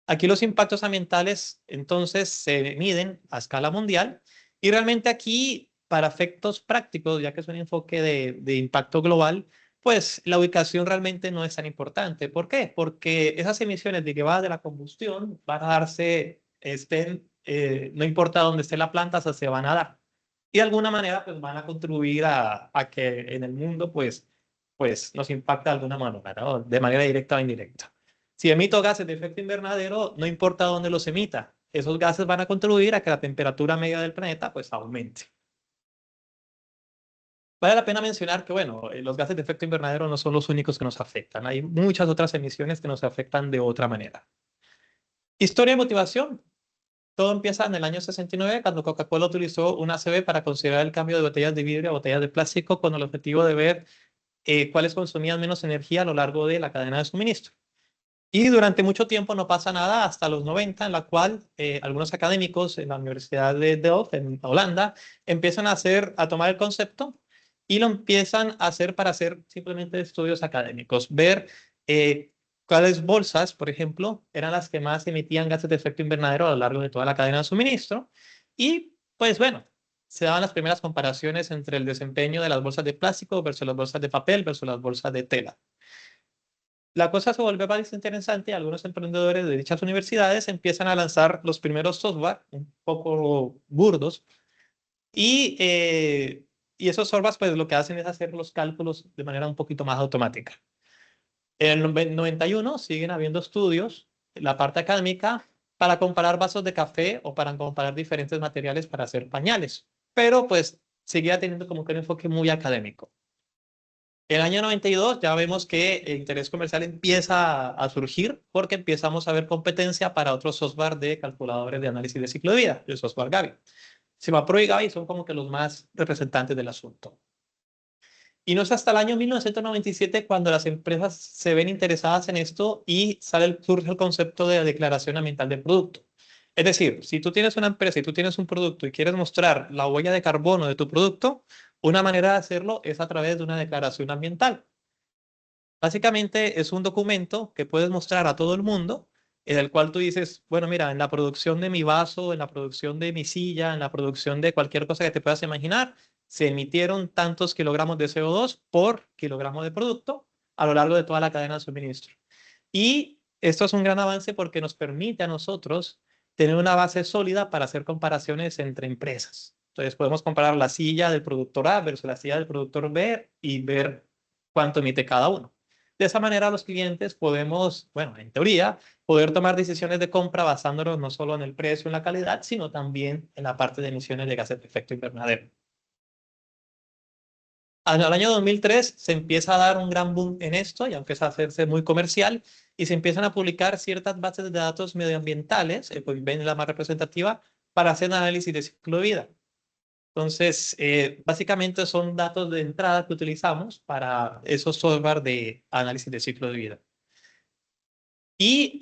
Aquí los impactos ambientales entonces se miden a escala mundial y realmente aquí, para efectos prácticos, ya que es un enfoque de impacto global, pues la ubicación realmente no es tan importante. ¿Por qué? Porque esas emisiones derivadas de la combustión van a darse, no importa dónde esté la planta, se van a dar. Y de alguna manera pues van a contribuir a que en el mundo pues nos impacta de alguna manera, ¿no? De manera directa o indirecta. Si emito gases de efecto invernadero, no importa dónde los emita, esos gases van a contribuir a que la temperatura media del planeta pues aumente. Vale la pena mencionar que, bueno, los gases de efecto invernadero no son los únicos que nos afectan. Hay muchas otras emisiones que nos afectan de otra manera. Historia y motivación. Todo empieza en el año 69, cuando Coca-Cola utilizó un ACB para considerar el cambio de botellas de vidrio a botellas de plástico con el objetivo de ver cuáles consumían menos energía a lo largo de la cadena de suministro. Y durante mucho tiempo no pasa nada hasta los 90, en la cual algunos académicos en la Universidad de Delft, en Holanda, empiezan a tomar el concepto y lo empiezan a hacer para hacer simplemente estudios académicos. Ver cuáles bolsas, por ejemplo, eran las que más emitían gases de efecto invernadero a lo largo de toda la cadena de suministro. Y pues bueno, se daban las primeras comparaciones entre el desempeño de las bolsas de plástico versus las bolsas de papel versus las bolsas de tela. La cosa se vuelve más interesante. Algunos emprendedores de dichas universidades empiezan a lanzar los primeros software, un poco burdos, y esos softwares pues lo que hacen es hacer los cálculos de manera un poquito más automática. En el 91 siguen habiendo estudios, la parte académica, para comparar vasos de café o para comparar diferentes materiales para hacer pañales, pero pues seguía teniendo como que un enfoque muy académico. En el año 92 ya vemos que el interés comercial empieza a surgir porque empezamos a ver competencia para otros software de calculadores de análisis de ciclo de vida, el software Gavi. Semapro y Gavi son como que los más representantes del asunto. Y no es hasta el año 1997 cuando las empresas se ven interesadas en esto y surge el concepto de declaración ambiental de producto. Es decir, si tú tienes una empresa y tú tienes un producto y quieres mostrar la huella de carbono de tu producto, una manera de hacerlo es a través de una declaración ambiental. Básicamente es un documento que puedes mostrar a todo el mundo, en el cual tú dices, bueno, mira, en la producción de mi vaso, en la producción de mi silla, en la producción de cualquier cosa que te puedas imaginar, se emitieron tantos kilogramos de CO2 por kilogramo de producto a lo largo de toda la cadena de suministro. Y esto es un gran avance porque nos permite a nosotros tener una base sólida para hacer comparaciones entre empresas. Entonces podemos comparar la silla del productor A versus la silla del productor B y ver cuánto emite cada uno. De esa manera los clientes podemos, bueno, en teoría, poder tomar decisiones de compra basándonos no solo en el precio y en la calidad, sino también en la parte de emisiones de gases de efecto invernadero. En el año 2003 se empieza a dar un gran boom en esto, ya empieza a hacerse muy comercial, y se empiezan a publicar ciertas bases de datos medioambientales, pues ven la más representativa, para hacer análisis de ciclo de vida. Entonces, básicamente son datos de entrada que utilizamos para esos software de análisis de ciclo de vida. Y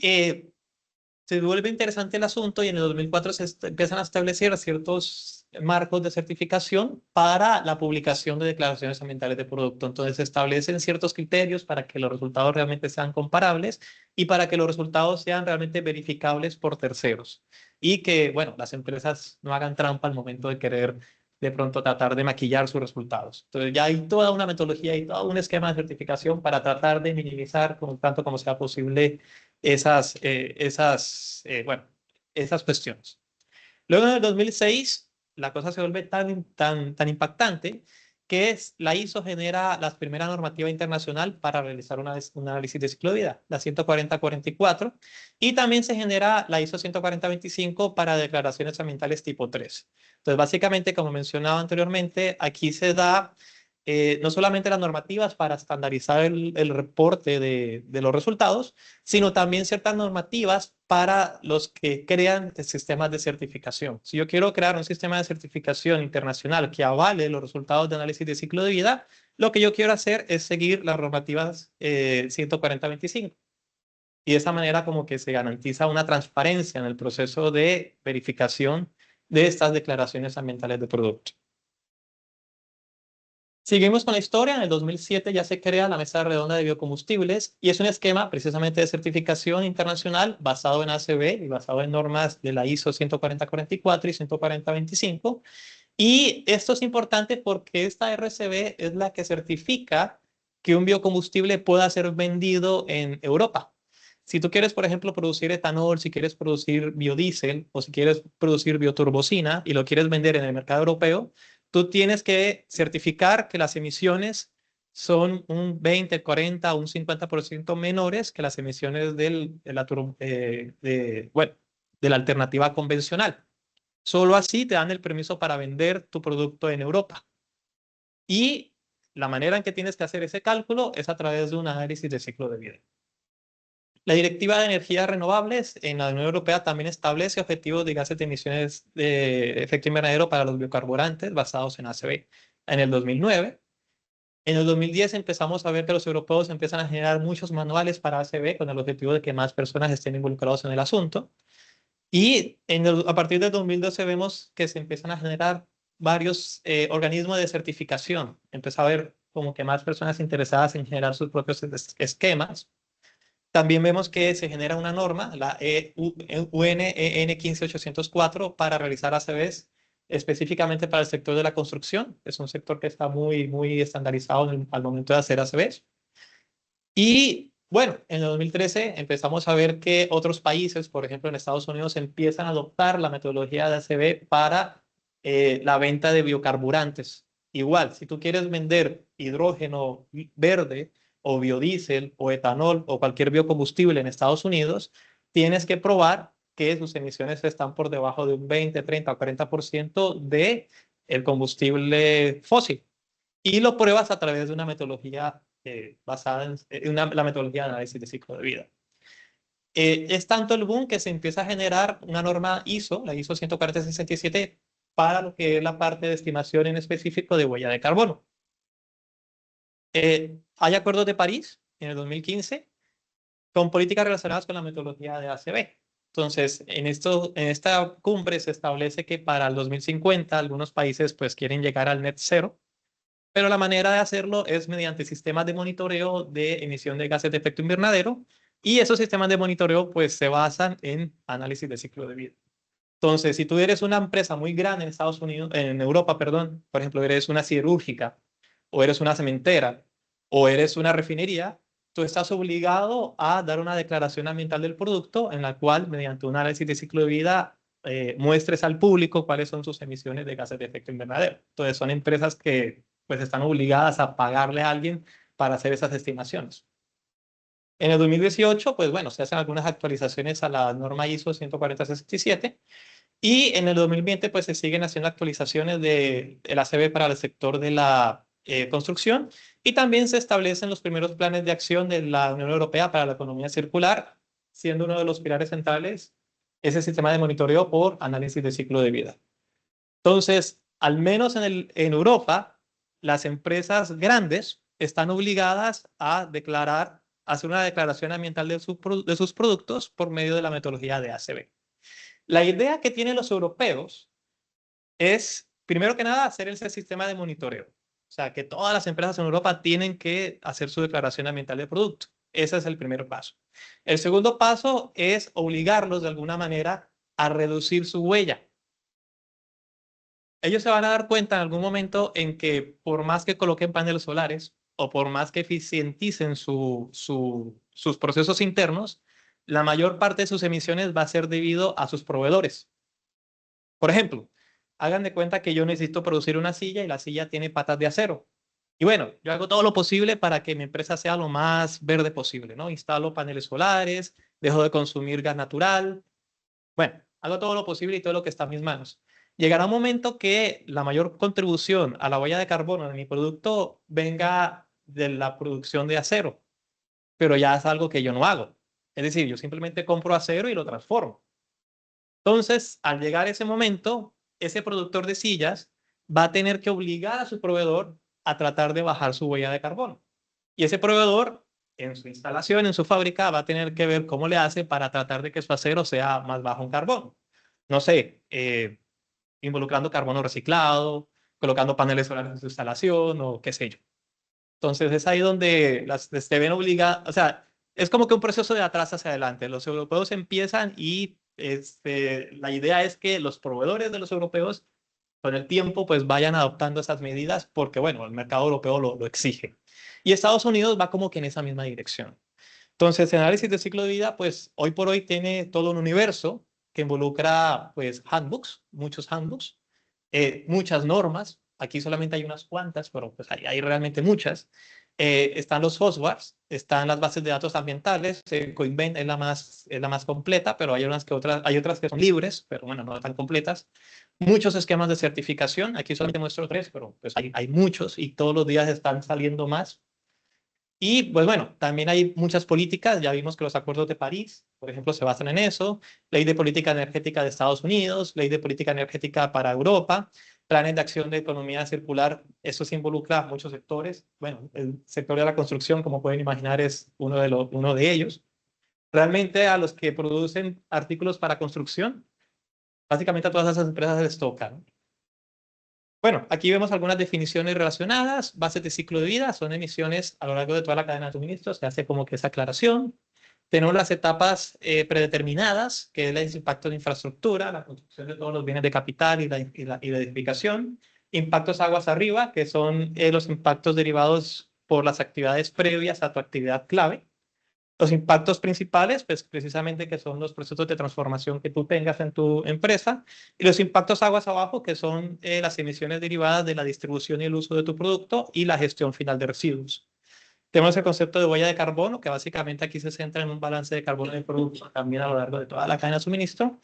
se vuelve interesante el asunto y en el 2004 empiezan a establecer ciertos marcos de certificación para la publicación de declaraciones ambientales de producto. Entonces se establecen ciertos criterios para que los resultados realmente sean comparables y para que los resultados sean realmente verificables por terceros. Y que, bueno, las empresas no hagan trampa al momento de querer de pronto tratar de maquillar sus resultados. Entonces ya hay toda una metodología y todo un esquema de certificación para tratar de minimizar tanto como sea posible esas cuestiones. Luego en el 2006, la cosa se vuelve tan impactante que la ISO genera la primera normativa internacional para realizar un análisis de ciclo de vida, la 14044, y también se genera la ISO 14025 para declaraciones ambientales tipo 3. Entonces, básicamente, como mencionaba anteriormente, aquí se da no solamente las normativas para estandarizar el reporte de los resultados, sino también ciertas normativas para los que crean sistemas de certificación. Si yo quiero crear un sistema de certificación internacional que avale los resultados de análisis de ciclo de vida, lo que yo quiero hacer es seguir las normativas 14025. Y de esa manera como que se garantiza una transparencia en el proceso de verificación de estas declaraciones ambientales de producto. Seguimos con la historia. En el 2007 ya se crea la Mesa Redonda de Biocombustibles y es un esquema precisamente de certificación internacional basado en ACB y basado en normas de la ISO 14044 y 14025. Y esto es importante porque esta RCB es la que certifica que un biocombustible pueda ser vendido en Europa. Si tú quieres, por ejemplo, producir etanol, si quieres producir biodiesel o si quieres producir bioturbocina y lo quieres vender en el mercado europeo, tú tienes que certificar que las emisiones son un 20, 40 o un 50% menores que las emisiones de la alternativa convencional. Solo así te dan el permiso para vender tu producto en Europa. Y la manera en que tienes que hacer ese cálculo es a través de un análisis de ciclo de vida. La Directiva de Energías Renovables en la Unión Europea también establece objetivos de gases de emisiones de efecto invernadero para los biocarburantes basados en ACB en el 2009. En el 2010 empezamos a ver que los europeos empiezan a generar muchos manuales para ACB con el objetivo de que más personas estén involucradas en el asunto. Y a partir del 2012 vemos que se empiezan a generar varios organismos de certificación. Empezó a haber como que más personas interesadas en generar sus propios esquemas. También vemos que se genera una norma, la UNEN 15804, para realizar ACBs específicamente para el sector de la construcción. Es un sector que está muy estandarizado al momento de hacer ACBs. Y bueno, en el 2013 empezamos a ver que otros países, por ejemplo en Estados Unidos, empiezan a adoptar la metodología de ACB para la venta de biocarburantes. Igual, si tú quieres vender hidrógeno verde, o biodiesel, o etanol, o cualquier biocombustible en Estados Unidos, tienes que probar que sus emisiones están por debajo de un 20, 30 o 40% de el combustible fósil. Y lo pruebas a través de una metodología basada en la metodología de análisis de ciclo de vida. Es tanto el boom que se empieza a generar una norma ISO, la ISO 14067, para lo que es la parte de estimación en específico de huella de carbono. Hay acuerdos de París en el 2015 con políticas relacionadas con la metodología de ACB. Entonces, en esta cumbre se establece que para el 2050 algunos países pues quieren llegar al net cero, pero la manera de hacerlo es mediante sistemas de monitoreo de emisión de gases de efecto invernadero y esos sistemas de monitoreo pues se basan en análisis de ciclo de vida. Entonces, si tú eres una empresa muy grande en Estados Unidos, en Europa, perdón, por ejemplo, eres una siderúrgica o eres una cementera o eres una refinería, tú estás obligado a dar una declaración ambiental del producto en la cual, mediante un análisis de ciclo de vida, muestres al público cuáles son sus emisiones de gases de efecto invernadero. Entonces, son empresas que pues están obligadas a pagarle a alguien para hacer esas estimaciones. En el 2018, pues bueno, se hacen algunas actualizaciones a la norma ISO 14067 y en el 2020 pues se siguen haciendo actualizaciones del ACB para el sector de la construcción y también se establecen los primeros planes de acción de la Unión Europea para la economía circular, siendo uno de los pilares centrales ese sistema de monitoreo por análisis de ciclo de vida. Entonces, al menos en Europa, las empresas grandes están obligadas a hacer una declaración ambiental de sus productos por medio de la metodología de ACB. La idea que tienen los europeos es, primero que nada, hacer ese sistema de monitoreo. O sea, que todas las empresas en Europa tienen que hacer su declaración ambiental de producto. Ese es el primer paso. El segundo paso es obligarlos de alguna manera a reducir su huella. Ellos se van a dar cuenta en algún momento en que por más que coloquen paneles solares o por más que eficienticen sus procesos internos, la mayor parte de sus emisiones va a ser debido a sus proveedores. Por ejemplo, hagan de cuenta que yo necesito producir una silla y la silla tiene patas de acero. Y bueno, yo hago todo lo posible para que mi empresa sea lo más verde posible, ¿no? Instalo paneles solares, dejo de consumir gas natural. Bueno, hago todo lo posible y todo lo que está en mis manos. Llegará un momento que la mayor contribución a la huella de carbono de mi producto venga de la producción de acero, pero ya es algo que yo no hago. Es decir, yo simplemente compro acero y lo transformo. Entonces, al llegar ese momento, ese productor de sillas va a tener que obligar a su proveedor a tratar de bajar su huella de carbono. Y ese proveedor, en su instalación, en su fábrica, va a tener que ver cómo le hace para tratar de que su acero sea más bajo en carbono. No sé, involucrando carbono reciclado, colocando paneles solares en su instalación o qué sé yo. Entonces es ahí donde se ven obligadas, o sea, es como que un proceso de atrás hacia adelante. Los europeos empiezan y la idea es que los proveedores de los europeos con el tiempo pues vayan adoptando esas medidas porque, bueno, el mercado europeo lo exige. Y Estados Unidos va como que en esa misma dirección. Entonces, el análisis de ciclo de vida, pues hoy por hoy tiene todo un universo que involucra pues handbooks, muchos handbooks, muchas normas. Aquí solamente hay unas cuantas, pero pues hay realmente muchas. Están los softwares, están las bases de datos ambientales. Coinbase es la más completa, pero hay otras que son libres, pero bueno, no tan completas. Muchos esquemas de certificación. Aquí solamente muestro 3, pero pues hay muchos y todos los días están saliendo más. Y pues bueno, también hay muchas políticas, ya vimos que los acuerdos de París, por ejemplo, se basan en eso, ley de política energética de Estados Unidos, ley de política energética para Europa, planes de acción de economía circular, eso se involucra a muchos sectores. Bueno, el sector de la construcción, como pueden imaginar, es uno de ellos. Realmente a los que producen artículos para construcción, básicamente a todas esas empresas les toca, ¿no? Bueno, aquí vemos algunas definiciones relacionadas. Bases de ciclo de vida son emisiones a lo largo de toda la cadena de suministro. Se hace como que esa aclaración. Tenemos las etapas predeterminadas, que es el impacto de infraestructura, la construcción de todos los bienes de capital y la edificación. Impactos aguas arriba, que son los impactos derivados por las actividades previas a tu actividad clave. Los impactos principales, pues precisamente que son los procesos de transformación que tú tengas en tu empresa, y los impactos aguas abajo, que son las emisiones derivadas de la distribución y el uso de tu producto y la gestión final de residuos. Tenemos el concepto de huella de carbono, que básicamente aquí se centra en un balance de carbono del producto también a lo largo de toda la cadena de suministro.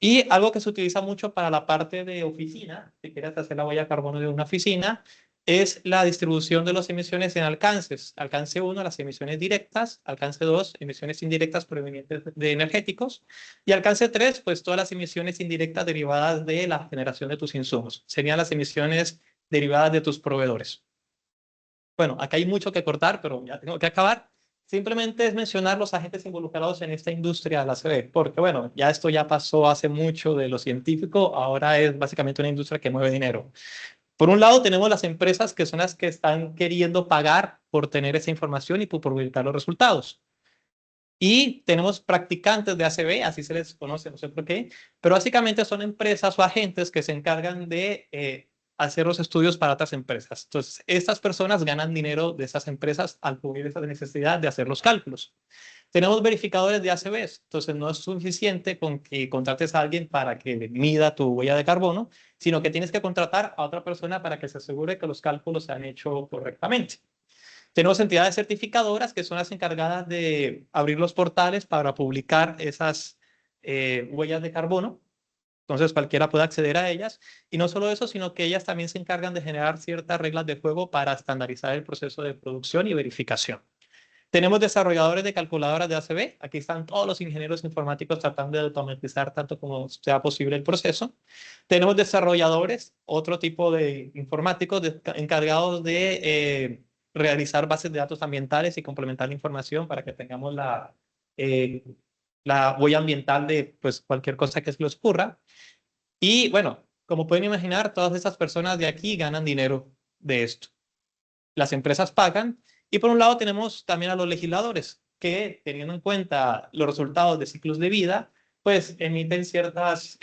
Y algo que se utiliza mucho para la parte de oficina, si quieres hacer la huella de carbono de una oficina, es la distribución de las emisiones en alcances. Alcance 1, las emisiones directas. Alcance 2, emisiones indirectas provenientes de energéticos. Y alcance 3, pues todas las emisiones indirectas derivadas de la generación de tus insumos. Serían las emisiones derivadas de tus proveedores. Bueno, acá hay mucho que cortar, pero ya tengo que acabar. Simplemente es mencionar los agentes involucrados en esta industria de la ACB, porque bueno, ya esto ya pasó hace mucho de lo científico, ahora es básicamente una industria que mueve dinero. Por un lado, tenemos las empresas que son las que están queriendo pagar por tener esa información y por publicar los resultados. Y tenemos practicantes de ACB, así se les conoce, no sé por qué, pero básicamente son empresas o agentes que se encargan de hacer los estudios para otras empresas. Entonces, estas personas ganan dinero de esas empresas al cubrir esa necesidad de hacer los cálculos. Tenemos verificadores de ACBs, entonces no es suficiente con que contrates a alguien para que mida tu huella de carbono, sino que tienes que contratar a otra persona para que se asegure que los cálculos se han hecho correctamente. Tenemos entidades certificadoras que son las encargadas de abrir los portales para publicar esas huellas de carbono. Entonces cualquiera puede acceder a ellas. Y no solo eso, sino que ellas también se encargan de generar ciertas reglas de juego para estandarizar el proceso de producción y verificación. Tenemos desarrolladores de calculadoras de ACB. Aquí están todos los ingenieros informáticos tratando de automatizar tanto como sea posible el proceso. Tenemos desarrolladores, otro tipo de informáticos encargados de realizar bases de datos ambientales y complementar la información para que tengamos la huella ambiental de pues, cualquier cosa que se les ocurra. Y bueno, como pueden imaginar, todas esas personas de aquí ganan dinero de esto. Las empresas pagan. Y por un lado tenemos también a los legisladores que, teniendo en cuenta los resultados de ciclos de vida, pues emiten ciertas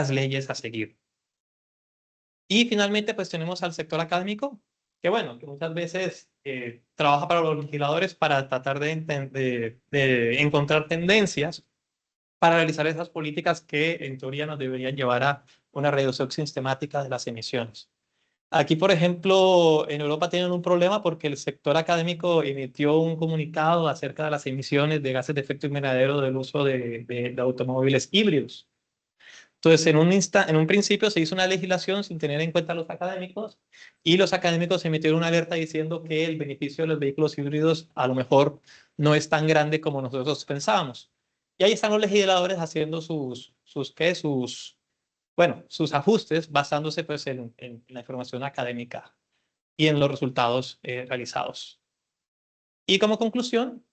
leyes a seguir. Y finalmente pues tenemos al sector académico, que bueno, que muchas veces trabaja para los legisladores para tratar de encontrar tendencias para realizar esas políticas que en teoría nos deberían llevar a una reducción sistemática de las emisiones. Aquí, por ejemplo, en Europa tienen un problema porque el sector académico emitió un comunicado acerca de las emisiones de gases de efecto invernadero del uso de automóviles híbridos. Entonces, en un principio se hizo una legislación sin tener en cuenta a los académicos y los académicos emitieron una alerta diciendo que el beneficio de los vehículos híbridos a lo mejor no es tan grande como nosotros pensábamos. Y ahí están los legisladores haciendo sus ajustes basándose pues, en la información académica y en los resultados realizados. Y como conclusión,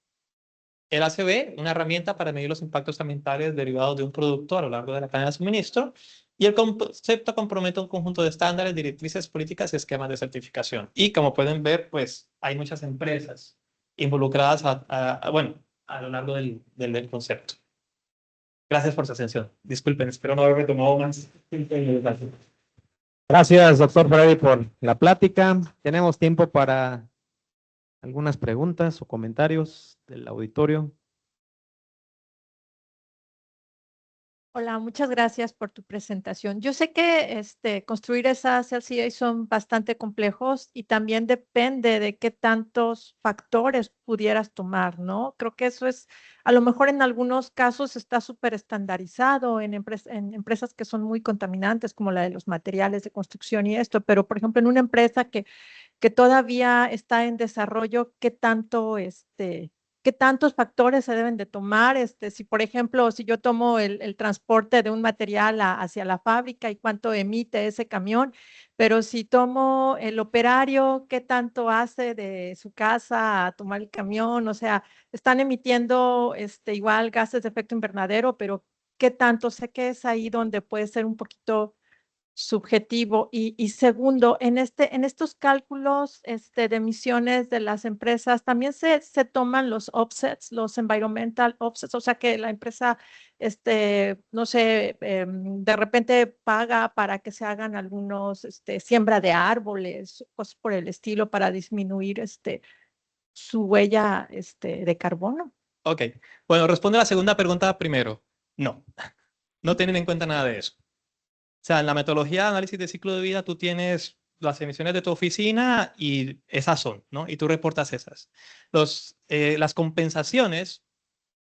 el ACB, una herramienta para medir los impactos ambientales derivados de un producto a lo largo de la cadena de suministro, y el concepto compromete un conjunto de estándares, directrices, políticas y esquemas de certificación. Y como pueden ver, pues hay muchas empresas involucradas a lo largo del concepto. Gracias por su atención. Disculpen, espero no haberme tomado más. Gracias, doctor Freddy, por la plática. Tenemos tiempo para algunas preguntas o comentarios del auditorio. Hola, muchas gracias por tu presentación. Yo sé que construir esas LCA son bastante complejos y también depende de qué tantos factores pudieras tomar, ¿no? Creo que eso es, a lo mejor en algunos casos está súper estandarizado en empresas que son muy contaminantes, como la de los materiales de construcción y esto, pero por ejemplo en una empresa que todavía está en desarrollo, ¿qué tantos factores se deben de tomar? Si, por ejemplo, si yo tomo el transporte de un material hacia la fábrica y cuánto emite ese camión, pero si tomo el operario, ¿qué tanto hace de su casa a tomar el camión? O sea, están emitiendo igual gases de efecto invernadero, pero ¿qué tanto? Sé que es ahí donde puede ser un poquito subjetivo. Y segundo, en estos cálculos de emisiones de las empresas, también se toman los offsets, los environmental offsets, o sea que la empresa, no sé, de repente paga para que se hagan algunos, siembra de árboles, cosas por el estilo, para disminuir su huella de carbono. Ok, bueno, responde a la segunda pregunta primero. No tienen en cuenta nada de eso. O sea, en la metodología de análisis de ciclo de vida, tú tienes las emisiones de tu oficina y esas son, ¿no? Y tú reportas esas. Las compensaciones,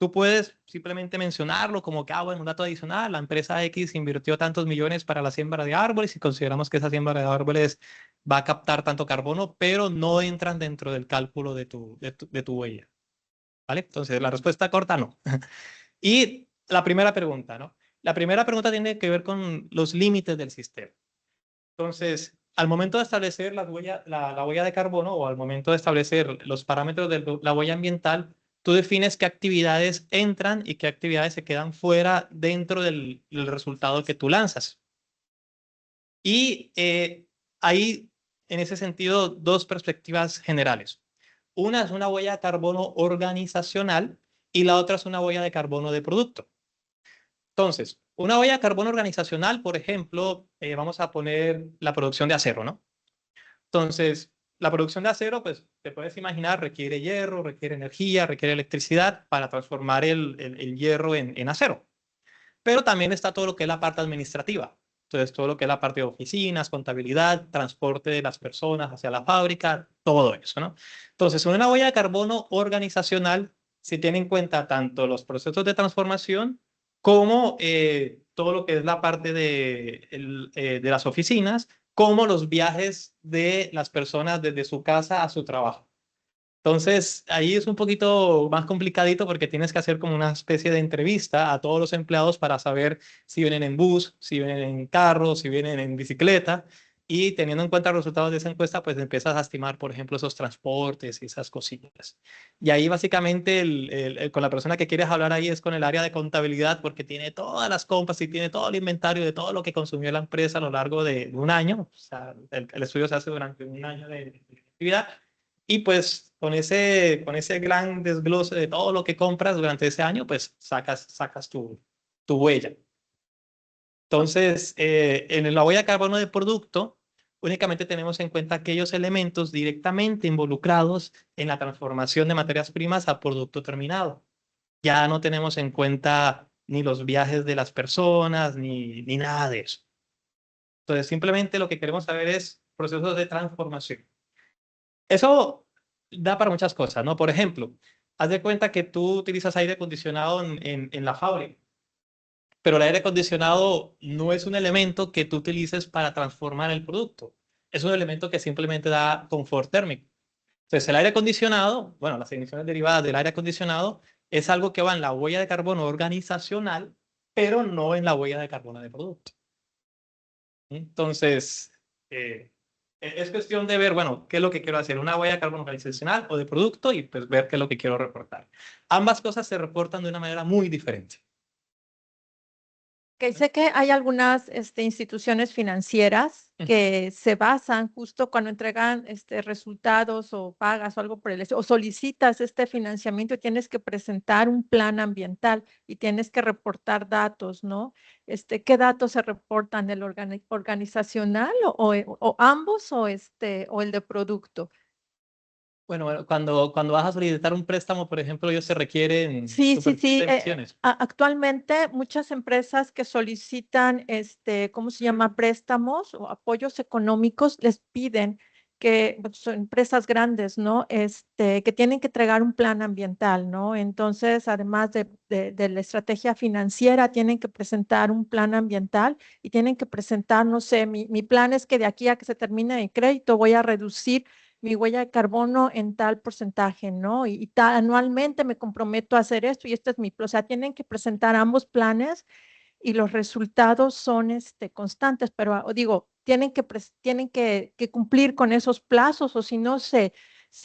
tú puedes simplemente mencionarlo como que, bueno, un dato adicional, la empresa X invirtió tantos millones para la siembra de árboles y consideramos que esa siembra de árboles va a captar tanto carbono, pero no entran dentro del cálculo de tu huella. ¿Vale? Entonces, la respuesta corta, no. Y la primera pregunta, ¿no? La primera pregunta tiene que ver con los límites del sistema. Entonces, al momento de establecer la huella de carbono o al momento de establecer los parámetros de la huella ambiental, tú defines qué actividades entran y qué actividades se quedan fuera dentro del resultado que tú lanzas. Y hay, en ese sentido, dos perspectivas generales. Una es una huella de carbono organizacional y la otra es una huella de carbono de producto. Entonces, una huella de carbono organizacional, por ejemplo, vamos a poner la producción de acero, ¿no? Entonces, la producción de acero, pues te puedes imaginar, requiere hierro, requiere energía, requiere electricidad para transformar el hierro en acero. Pero también está todo lo que es la parte administrativa. Entonces, todo lo que es la parte de oficinas, contabilidad, transporte de las personas hacia la fábrica, todo eso, ¿no? Entonces, una huella de carbono organizacional se tiene en cuenta tanto los procesos de transformación como todo lo que es la parte de las oficinas, como los viajes de las personas desde su casa a su trabajo. Entonces, ahí es un poquito más complicadito porque tienes que hacer como una especie de entrevista a todos los empleados para saber si vienen en bus, si vienen en carro, si vienen en bicicleta. Y teniendo en cuenta los resultados de esa encuesta, pues empiezas a estimar, por ejemplo, esos transportes y esas cosillas. Y ahí básicamente con la persona que quieres hablar ahí es con el área de contabilidad porque tiene todas las compras y tiene todo el inventario de todo lo que consumió la empresa a lo largo de un año. O sea, el estudio se hace durante un año de actividad. Y pues con ese gran desglose de todo lo que compras durante ese año, pues sacas tu huella. Entonces, en la huella de carbono de producto, únicamente tenemos en cuenta aquellos elementos directamente involucrados en la transformación de materias primas a producto terminado. Ya no tenemos en cuenta ni los viajes de las personas, ni nada de eso. Entonces, simplemente lo que queremos saber es procesos de transformación. Eso da para muchas cosas, ¿no? Por ejemplo, haz de cuenta que tú utilizas aire acondicionado en la fábrica, pero el aire acondicionado no es un elemento que tú utilices para transformar el producto. Es un elemento que simplemente da confort térmico. Entonces, el aire acondicionado, bueno, las emisiones derivadas del aire acondicionado es algo que va en la huella de carbono organizacional, pero no en la huella de carbono de producto. Entonces, es cuestión de ver, bueno, qué es lo que quiero hacer, una huella de carbono organizacional o de producto y pues ver qué es lo que quiero reportar. Ambas cosas se reportan de una manera muy diferente. Que sé que hay algunas instituciones financieras que se basan justo cuando entregan resultados o pagas o algo por el estilo, o solicitas este financiamiento, tienes que presentar un plan ambiental y tienes que reportar datos, ¿no? ¿Qué datos se reportan? ¿El organizacional o ambos o el de producto? Bueno, cuando vas a solicitar un préstamo, por ejemplo, ellos se requieren Sí, tu sí, perfil sí. de emisiones. Actualmente muchas empresas que solicitan, ¿cómo se llama? Préstamos o apoyos económicos, les piden que pues, son empresas grandes, ¿no? Que tienen que entregar un plan ambiental, ¿no? Entonces, además de la estrategia financiera, tienen que presentar un plan ambiental y tienen que presentar, no sé, mi plan es que de aquí a que se termine el crédito voy a reducir mi huella de carbono en tal porcentaje, ¿no? Y anualmente me comprometo a hacer esto y este es mi plan. O sea, tienen que presentar ambos planes y los resultados son constantes, pero digo, tienen que cumplir con esos plazos o si no se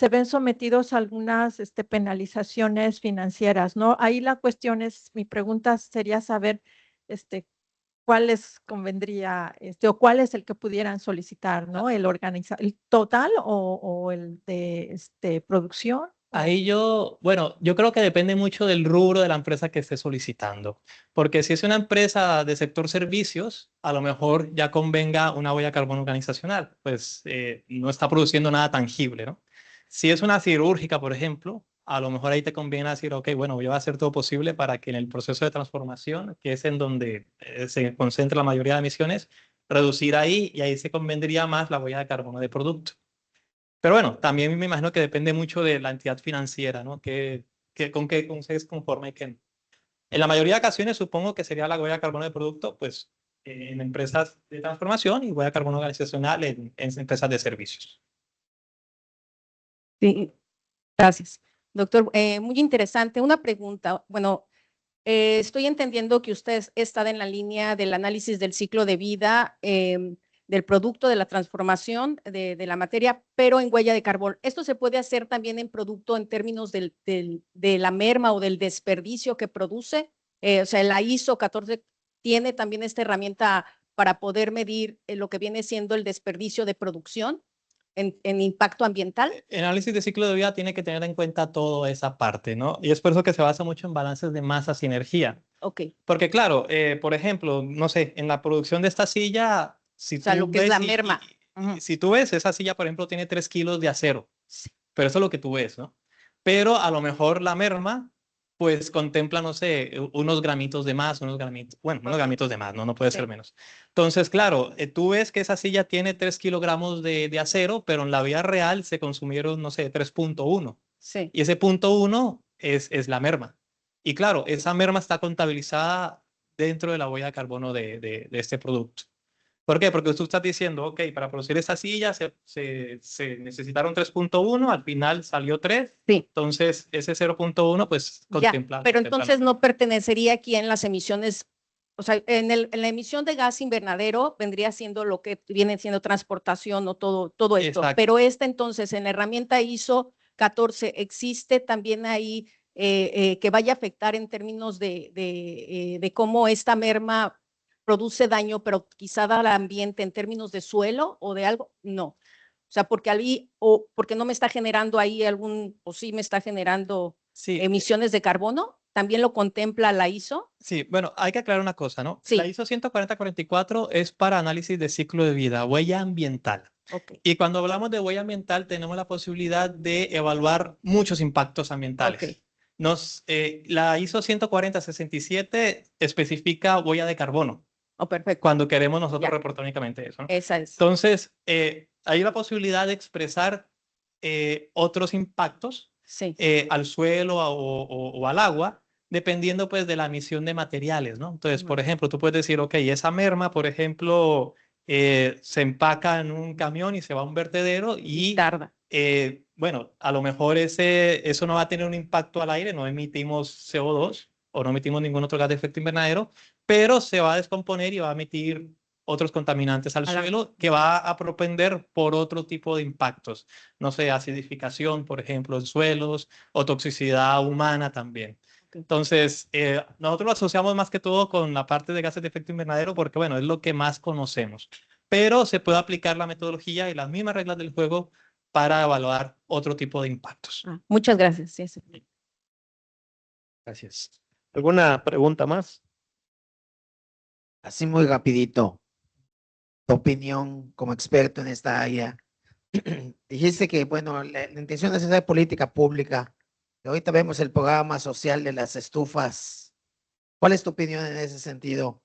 ven sometidos a algunas penalizaciones financieras, ¿no? Ahí la cuestión es, mi pregunta sería saber, cuál les convendría, o cuál es el que pudieran solicitar, ¿no? ¿El total o el de producción? Ahí bueno, yo creo que depende mucho del rubro de la empresa que esté solicitando, porque si es una empresa de sector servicios, a lo mejor ya convenga una huella de carbono organizacional, pues no está produciendo nada tangible, ¿no? Si es una cirúrgica, por ejemplo, a lo mejor ahí te conviene decir, ok, bueno, yo voy a hacer todo posible para que en el proceso de transformación, que es en donde se concentra la mayoría de emisiones, reducir ahí y ahí se convendría más la huella de carbono de producto. Pero bueno, también me imagino que depende mucho de la entidad financiera, ¿no? Con qué se es conforme que en la mayoría de ocasiones supongo que sería la huella de carbono de producto, pues en empresas de transformación y huella de carbono organizacional en empresas de servicios. Sí, gracias. Doctor, muy interesante. Una pregunta. Bueno, estoy entendiendo que usted está en la línea del análisis del ciclo de vida del producto, de la transformación de la materia, pero en huella de carbón. ¿Esto se puede hacer también en producto en términos de la merma o del desperdicio que produce? O sea, la ISO 14 tiene también esta herramienta para poder medir lo que viene siendo el desperdicio de producción en impacto ambiental. El análisis de ciclo de vida tiene que tener en cuenta toda esa parte, ¿no? Y es por eso que se basa mucho en balances de masas y energía. Ok. Porque claro, por ejemplo, no sé, en la producción de esta silla, si O sea, tú lo que es ves la merma. si tú ves, esa silla, por ejemplo, tiene 3 kilos de acero, pero eso es lo que tú ves, ¿no? Pero a lo mejor la merma, pues contempla, no sé, unos gramitos de más, unos gramitos de más, no puede ser menos. Entonces, claro, tú ves que esa silla tiene 3 kilogramos de acero, pero en la vida real se consumieron, no sé, 3.1. Sí. Y ese 0.1 es la merma. Y claro, esa merma está contabilizada dentro de la huella de carbono de este producto. ¿Por qué? Porque tú estás diciendo, ok, para producir esa silla se necesitaron 3.1, al final salió 3. Sí. Entonces, ese 0.1, pues, Ya, contempla. pero contempla entonces no pertenecería aquí en las emisiones, o sea, en la emisión de gas invernadero vendría siendo lo que viene siendo transportación o todo esto. Exacto. Pero entonces en la herramienta ISO 14 existe también ahí que vaya a afectar en términos de cómo esta merma produce daño, pero quizá al ambiente en términos de suelo o de algo, no. O sea, porque ahí, o porque no me está generando ahí o sí me está generando Sí, emisiones de carbono, ¿también lo contempla la ISO? sí, bueno, hay que aclarar una cosa, ¿no? Sí. La ISO 14044 es para análisis de ciclo de vida, huella ambiental. Ok, Y cuando hablamos de huella ambiental, tenemos la posibilidad de evaluar muchos impactos ambientales. ok. La ISO 14067 especifica huella de carbono Oh, perfecto. cuando queremos nosotros Ya. reportar únicamente eso, ¿no? Esa es. Entonces, hay la posibilidad de expresar otros impactos Sí. al suelo o al agua, dependiendo pues de la emisión de materiales, ¿no? Entonces, por ejemplo, tú puedes decir, ok, esa merma, por ejemplo, se empaca en un camión y se va a un vertedero Y y tarda. bueno, a lo mejor eso no va a tener un impacto al aire, no emitimos CO2 o no emitimos ningún otro gas de efecto invernadero, pero se va a descomponer y va a emitir otros contaminantes al suelo que va a propender por otro tipo de impactos. No sé, acidificación, por ejemplo, en suelos o toxicidad humana también. Entonces, nosotros lo asociamos más que todo con la parte de gases de efecto invernadero porque, bueno, es lo que más conocemos. Pero se puede aplicar la metodología y las mismas reglas del juego para evaluar otro tipo de impactos. Muchas gracias. Sí, sí. Gracias. ¿Alguna pregunta más? Así muy rapidito, tu opinión como experto en esta área. Dijiste que, bueno, la intención es hacer política pública. Y ahorita vemos el programa social de las estufas. ¿Cuál es tu opinión en ese sentido?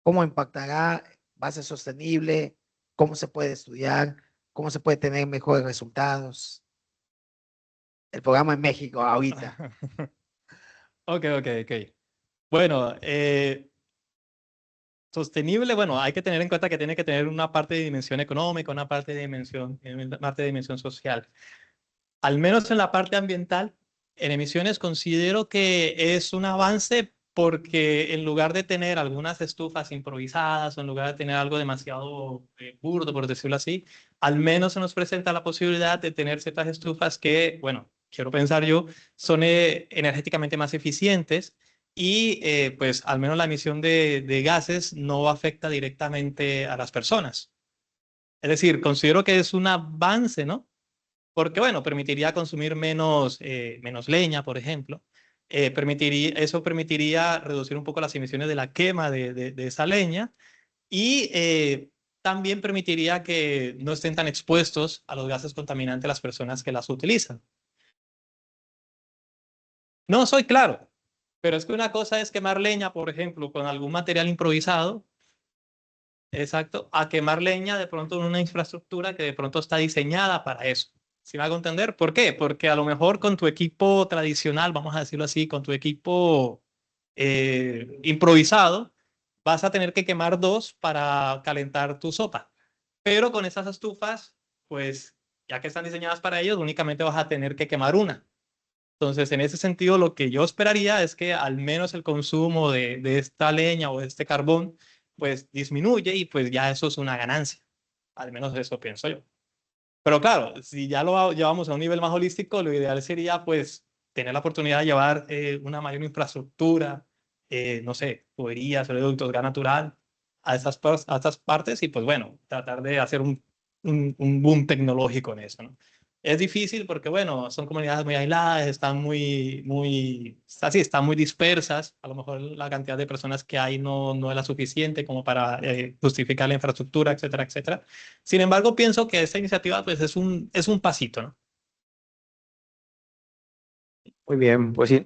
¿Cómo impactará? ¿Base sostenible? ¿Cómo se puede estudiar? ¿Cómo se puede tener mejores resultados? El programa en México ahorita. Ok. Bueno, sostenible, bueno, hay que tener en cuenta que tiene que tener una parte de dimensión económica, una parte de dimensión social. Al menos en la parte ambiental, en emisiones considero que es un avance porque en lugar de tener algunas estufas improvisadas o en lugar de tener algo demasiado burdo, por decirlo así, al menos se nos presenta la posibilidad de tener ciertas estufas que, bueno, quiero pensar yo, son energéticamente más eficientes y pues al menos la emisión de gases no afecta directamente a las personas. Es decir, considero que es un avance, ¿no? Porque, bueno, permitiría consumir menos leña, por ejemplo. Eso permitiría reducir un poco las emisiones de la quema de esa leña y también permitiría que no estén tan expuestos a los gases contaminantes las personas que las utilizan. No soy claro, pero es que una cosa es quemar leña, por ejemplo, con algún material improvisado, exacto, a quemar leña de pronto en una infraestructura que de pronto está diseñada para eso. ¿Sí me hago entender? ¿Por qué? Porque a lo mejor con tu equipo tradicional, vamos a decirlo así, con tu equipo improvisado, vas a tener que quemar dos para calentar tu sopa. Pero con esas estufas, pues ya que están diseñadas para ellos, únicamente vas a tener que quemar una. Entonces, en ese sentido, lo que yo esperaría es que al menos el consumo de esta leña o de este carbón, pues disminuye y pues ya eso es una ganancia. Al menos eso pienso yo. Pero claro, si ya lo llevamos a un nivel más holístico, lo ideal sería pues tener la oportunidad de llevar una mayor infraestructura, no sé, tuberías, oleoductos, gas natural a estas partes y pues bueno, tratar de hacer un boom tecnológico en eso, ¿no? Es difícil porque, bueno, son comunidades muy aisladas, están muy dispersas. A lo mejor la cantidad de personas que hay no es la suficiente como para justificar la infraestructura, etcétera, etcétera. Sin embargo, pienso que esta iniciativa pues, es un pasito, ¿no? Muy bien, pues sí.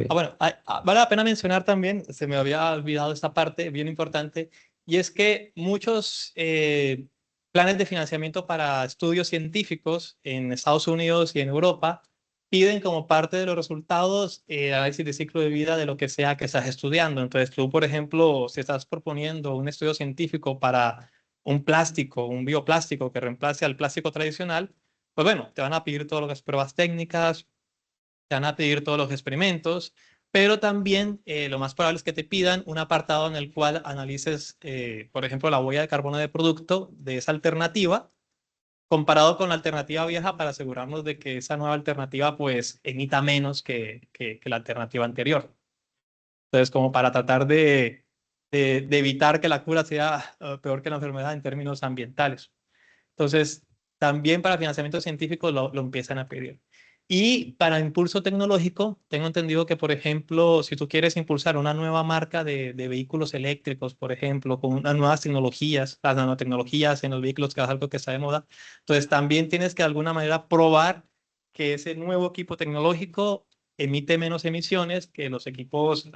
Bueno, vale la pena mencionar también, se me había olvidado esta parte bien importante, y es que muchos planes de financiamiento para estudios científicos en Estados Unidos y en Europa piden como parte de los resultados análisis de ciclo de vida de lo que sea que estás estudiando. Entonces, tú, por ejemplo, si estás proponiendo un estudio científico para un plástico, un bioplástico que reemplace al plástico tradicional, pues bueno, te van a pedir todas las pruebas técnicas, te van a pedir todos los experimentos, pero también lo más probable es que te pidan un apartado en el cual analices, por ejemplo, la huella de carbono de producto de esa alternativa comparado con la alternativa vieja para asegurarnos de que esa nueva alternativa pues emita menos que la alternativa anterior. Entonces, como para tratar de evitar que la cura sea peor que la enfermedad en términos ambientales. Entonces, también para financiamiento científico lo empiezan a pedir. Y para impulso tecnológico, tengo entendido que, por ejemplo, si tú quieres impulsar una nueva marca de vehículos eléctricos, por ejemplo, con unas nuevas tecnologías, las nanotecnologías en los vehículos, que es algo que está de moda, entonces también tienes que de alguna manera probar que ese nuevo equipo tecnológico emite menos emisiones que los equipos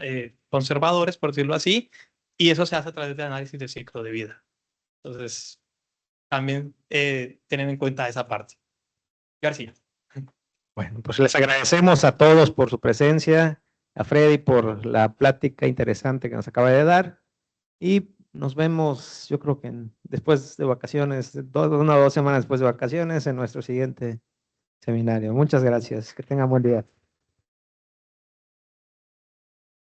conservadores, por decirlo así, y eso se hace a través de análisis de ciclo de vida. Entonces, también tener en cuenta esa parte. García. Bueno, pues les agradecemos a todos por su presencia, a Freddy por la plática interesante que nos acaba de dar y nos vemos, yo creo que después de vacaciones, 1 o 2 semanas después de vacaciones, en nuestro siguiente seminario. Muchas gracias, que tengan buen día.